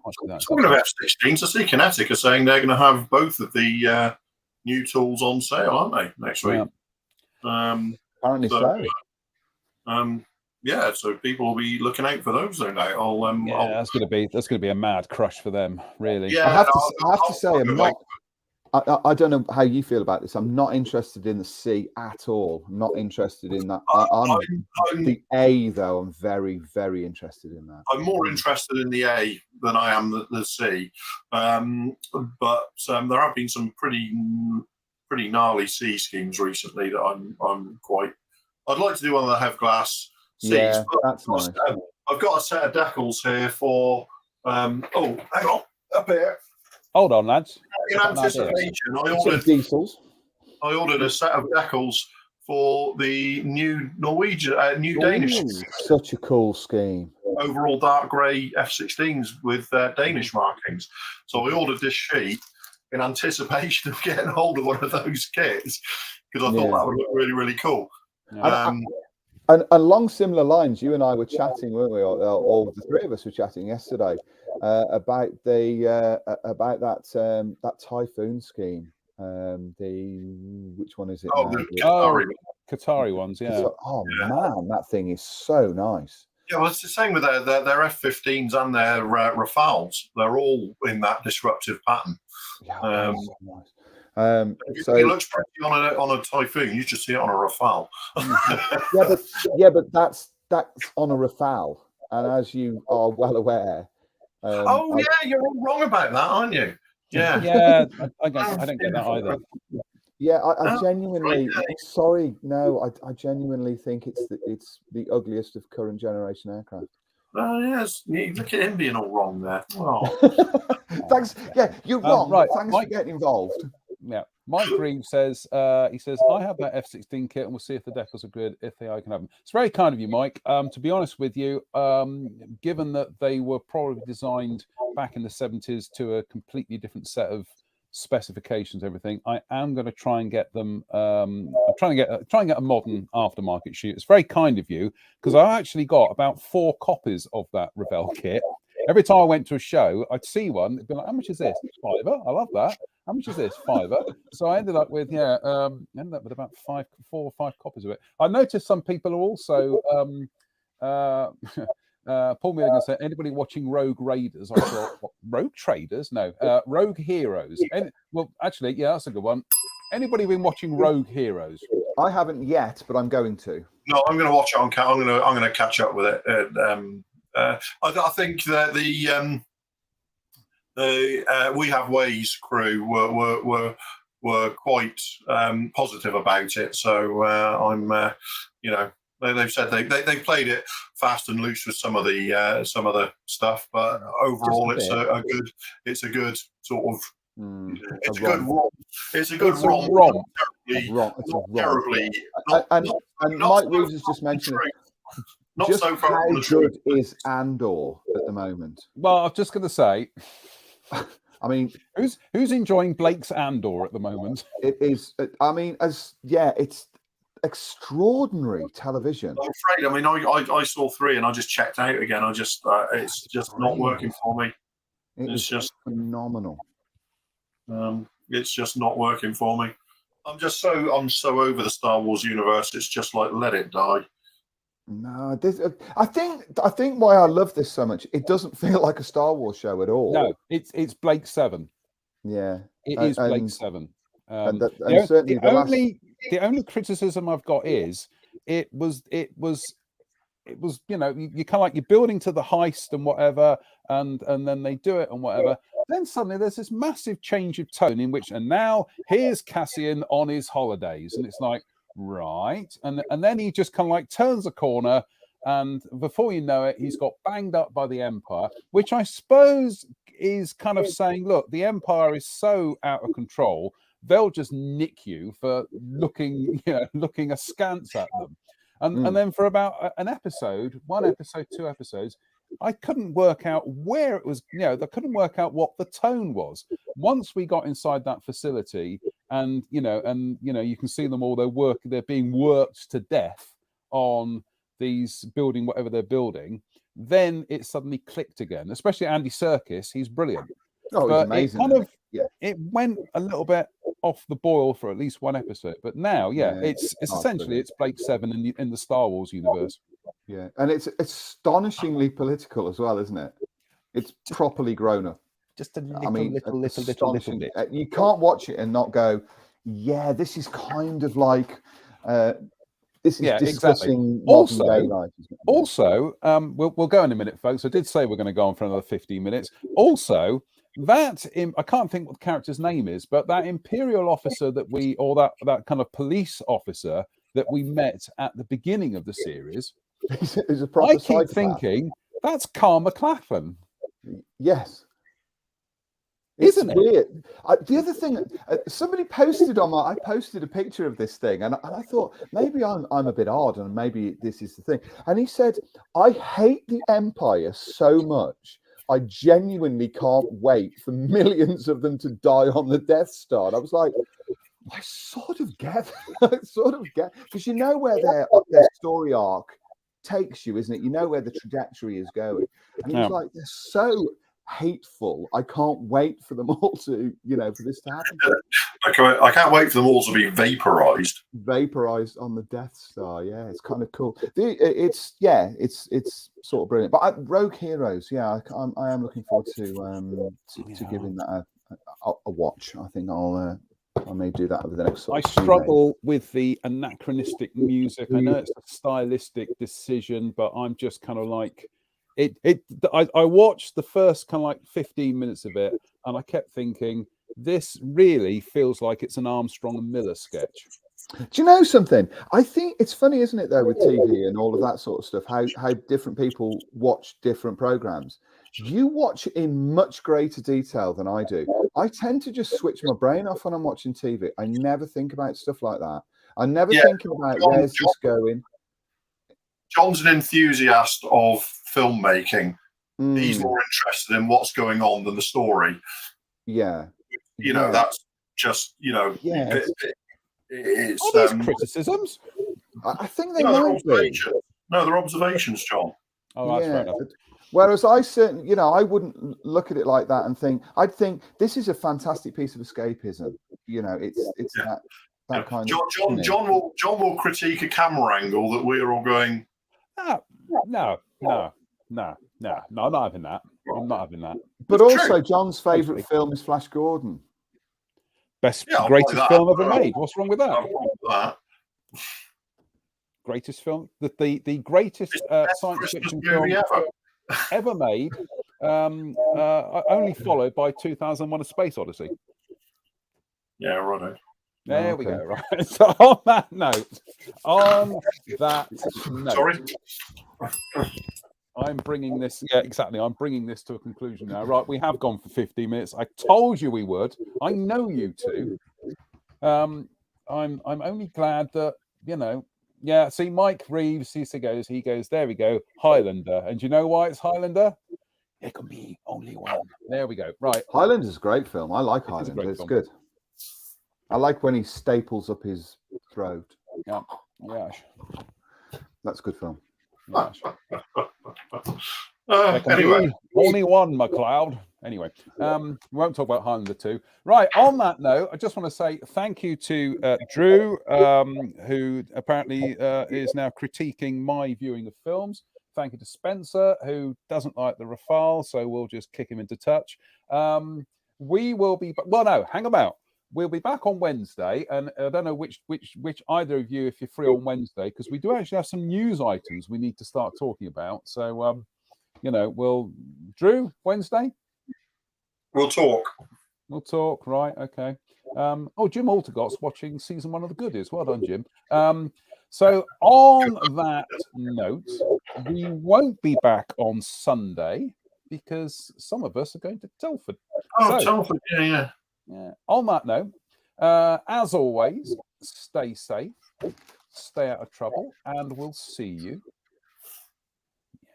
Talking of F16s, I see Kinetic are saying they're going to have both of the new tools on sale, aren't they, next week? Apparently so. Yeah, so people will be looking out for those, no doubt. That's going to be a mad crush for them, really. Yeah, I have to say, I'm not. I don't know how you feel about this. I'm not interested in the C at all. I'm not interested in that. I'm the A, though. I'm very, very interested in that. I'm more interested in the A than I am the C. But there have been some pretty gnarly C schemes recently that I'm quite. I'd like to do one of the Have Glass C's. Yeah, that's nice. I've got a set of decals here for. Hang on, up here. Hold on, lads. In anticipation, I ordered a set of decals for the new Norwegian, new Danish. Such a cool scheme. Overall dark grey F16s with Danish markings. So I ordered this sheet in anticipation of getting hold of one of those kits because I thought that would look really, really cool. And along similar lines, you and I were chatting, weren't we? Or the 3 of us were chatting yesterday about that Typhoon scheme. Which one is it? The Qatari ones, yeah. Man, that thing is so nice. Yeah, well, it's the same with their F15s and their Rafales. They're all in that disruptive pattern. Yeah, so nice. It looks pretty on a Typhoon. You just see it on a Rafale. but that's on a Rafale, and as you are well aware. You're all wrong about that, aren't you? Yeah. I don't get that either. Yeah, I genuinely sorry. No, I genuinely think it's the ugliest of current generation aircraft. Oh yes, you look at him being all wrong there. Oh. Thanks. Yeah, you're wrong. Right, thanks for getting involved. Yeah, Mike Green says, I have that F16 kit and we'll see if the decals are good, if they are, I can have them. It's very kind of you, Mike. To be honest with you, given that they were probably designed back in the 70s to a completely different set of specifications, everything, I am going to try and get them. I'm trying to get a modern aftermarket sheet. It's very kind of you because I actually got about 4 copies of that Revell kit. Every time I went to a show, I'd see one. It'd be like, how much is this? £5. I love that. How much is this? £5. So I ended up with about 4 or 5 copies of it. I noticed some people are also Paul Milligan said, anybody watching Rogue Raiders? I thought, what, Rogue Traders? No, Rogue Heroes. Well, actually, yeah, that's a good one. Anybody been watching Rogue Heroes? I haven't yet, but I'm going to. No, I'm going to watch it on. I'm going to catch up with it. I think that the We Have Ways crew were quite positive about it. So I'm, they've said they played it fast and loose with some of the stuff, but overall it's a good sort of. It's a good romp. Terribly. And Mike Reeves has just mentioned it. Just so far how good is Andor at the moment? Well, I was just going to say, I mean, who's enjoying Blake's Andor at the moment? It is. I mean, it's extraordinary television. I'm afraid. I mean, I saw 3 and I just checked out again. It's just not working for me. It's just phenomenal. It's just not working for me. I'm so over the Star Wars universe. It's just like, let it die. No, I think why I love this so much, it doesn't feel like a Star Wars show at all. No, it's Blake 7. Yeah, It is Blake and 7. and, The, and certainly the the last. the only criticism I've got is it was you know, you kind of like you're building to the heist and whatever, and then they do it and whatever. Then suddenly there's this massive change of tone in which, and now here's Cassian on his holidays, and it's like, right, and then he just kind of like turns a corner, and before you know it, he's got banged up by the Empire, which I suppose is kind of saying, look, the Empire is so out of control, they'll just nick you for looking, you know, looking askance at them. And then for about an episode, 1 episode, 2 episodes, I couldn't work out where it was, you know, I couldn't work out what the tone was. Once we got inside that facility and you can see them all, they're being worked to death on these building, whatever they're building, then it suddenly clicked again, especially Andy Serkis. He's brilliant. Oh, but he's amazing. It kind of, yeah. It went a little bit off the boil for at least 1 episode, but now, it's essentially it's Blake 7 in the Star Wars universe. Yeah, and it's astonishingly political as well, isn't it? It's properly grown up. Just a little bit. You can't watch it and not go, yeah, this is kind of like this is discussing modern day life. Also, we'll go in a minute, folks. I did say we're going to go on for another 15 minutes. Also, I can't think what the character's name is, but that Imperial officer that kind of police officer that we met at the beginning of the series, is a proper I keep thinking that's Carl McLachlan. Yes. Isn't it? Weird. The other thing, somebody posted I posted a picture of this thing, and I thought maybe I'm a bit odd, and maybe this is the thing. And he said, "I hate the Empire so much. I genuinely can't wait for millions of them to die on the Death Star." And I was like, I sort of get, because you know where their story arc takes you, isn't it? You know where the trajectory is going, and he was like, "They're so hateful. I can't wait for them all to, for this to happen." I can't wait for them all to be vaporized on the Death Star. Yeah, it's kind of cool. It's sort of brilliant. But Rogue Heroes, I am looking forward to giving that a watch. I think I may do that over the next. I struggle with the anachronistic music. I know it's a stylistic decision, but I'm just kind of like. I watched the first kind of like 15 minutes of it, and I kept thinking, this really feels like it's an Armstrong and Miller sketch. Do you know something? I think it's funny, isn't it, though, with TV and all of that sort of stuff, how different people watch different programs. You watch in much greater detail than I do. I tend to just switch my brain off when I'm watching TV. I never think about stuff like that. I never think about where's this going. John's an enthusiast of filmmaking. He's more interested in what's going on than the story. Yeah. That's just, it's these criticisms. I think they might be. No, they're observations, John. Oh, that's fair enough. Whereas I certainly, I wouldn't look at it like that and think, I'd think this is a fantastic piece of escapism. It's that kind of. John will critique a camera angle that we're all going. No, I'm not having that. I'm not having that. But it's also, true. John's favourite film is Flash Gordon. Greatest film ever made. What's wrong with that? Greatest film, the greatest science fiction film ever made, only followed by 2001: A Space Odyssey. Yeah, right. There we go. Right. So on that note, sorry. I'm bringing this. Yeah, exactly. I'm bringing this to a conclusion now. Right, we have gone for 50 minutes. I told you we would. I know you two. I'm only glad that Yeah. See, Mike Reeves. He goes. There we go. Highlander. And do you know why it's Highlander? There can be only one. There we go. Right. Highlander's a great film. I like Highlander. It's good. I like when he staples up his throat. Yeah. That's a good film. Anyway, only one, McLeod. Anyway, we won't talk about Highlander 2. Right, on that note, I just want to say thank you to Drew, who apparently is now critiquing my viewing of films. Thank you to Spencer, who doesn't like the Rafale, so we'll just kick him into touch. we will be. Well, no, hang about. We'll be back on Wednesday, and I don't know which either of you, if you're free on Wednesday, because we do actually have some news items we need to start talking about. So, we'll Drew Wednesday. We'll talk. We'll talk, right? Okay. Jim Altergott's watching season 1 of The Goodies. Well done, Jim. So on that note, we won't be back on Sunday because some of us are going to Telford. Telford, yeah. On that note, as always, stay safe, stay out of trouble, and we'll see you.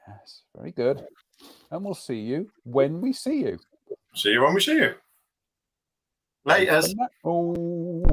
Yes, very good. And we'll see you when we see you. See you when we see you. Later. Oh.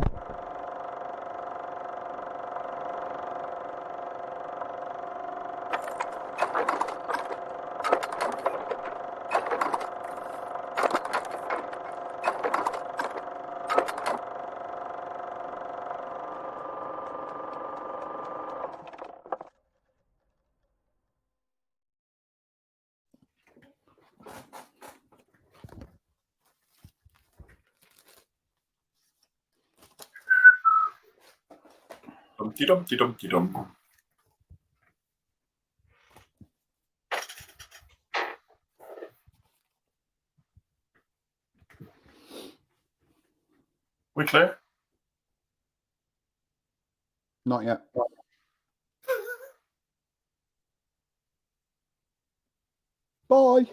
Dum-de-dum-de-dum-de-dum. We clear? Not yet. Bye.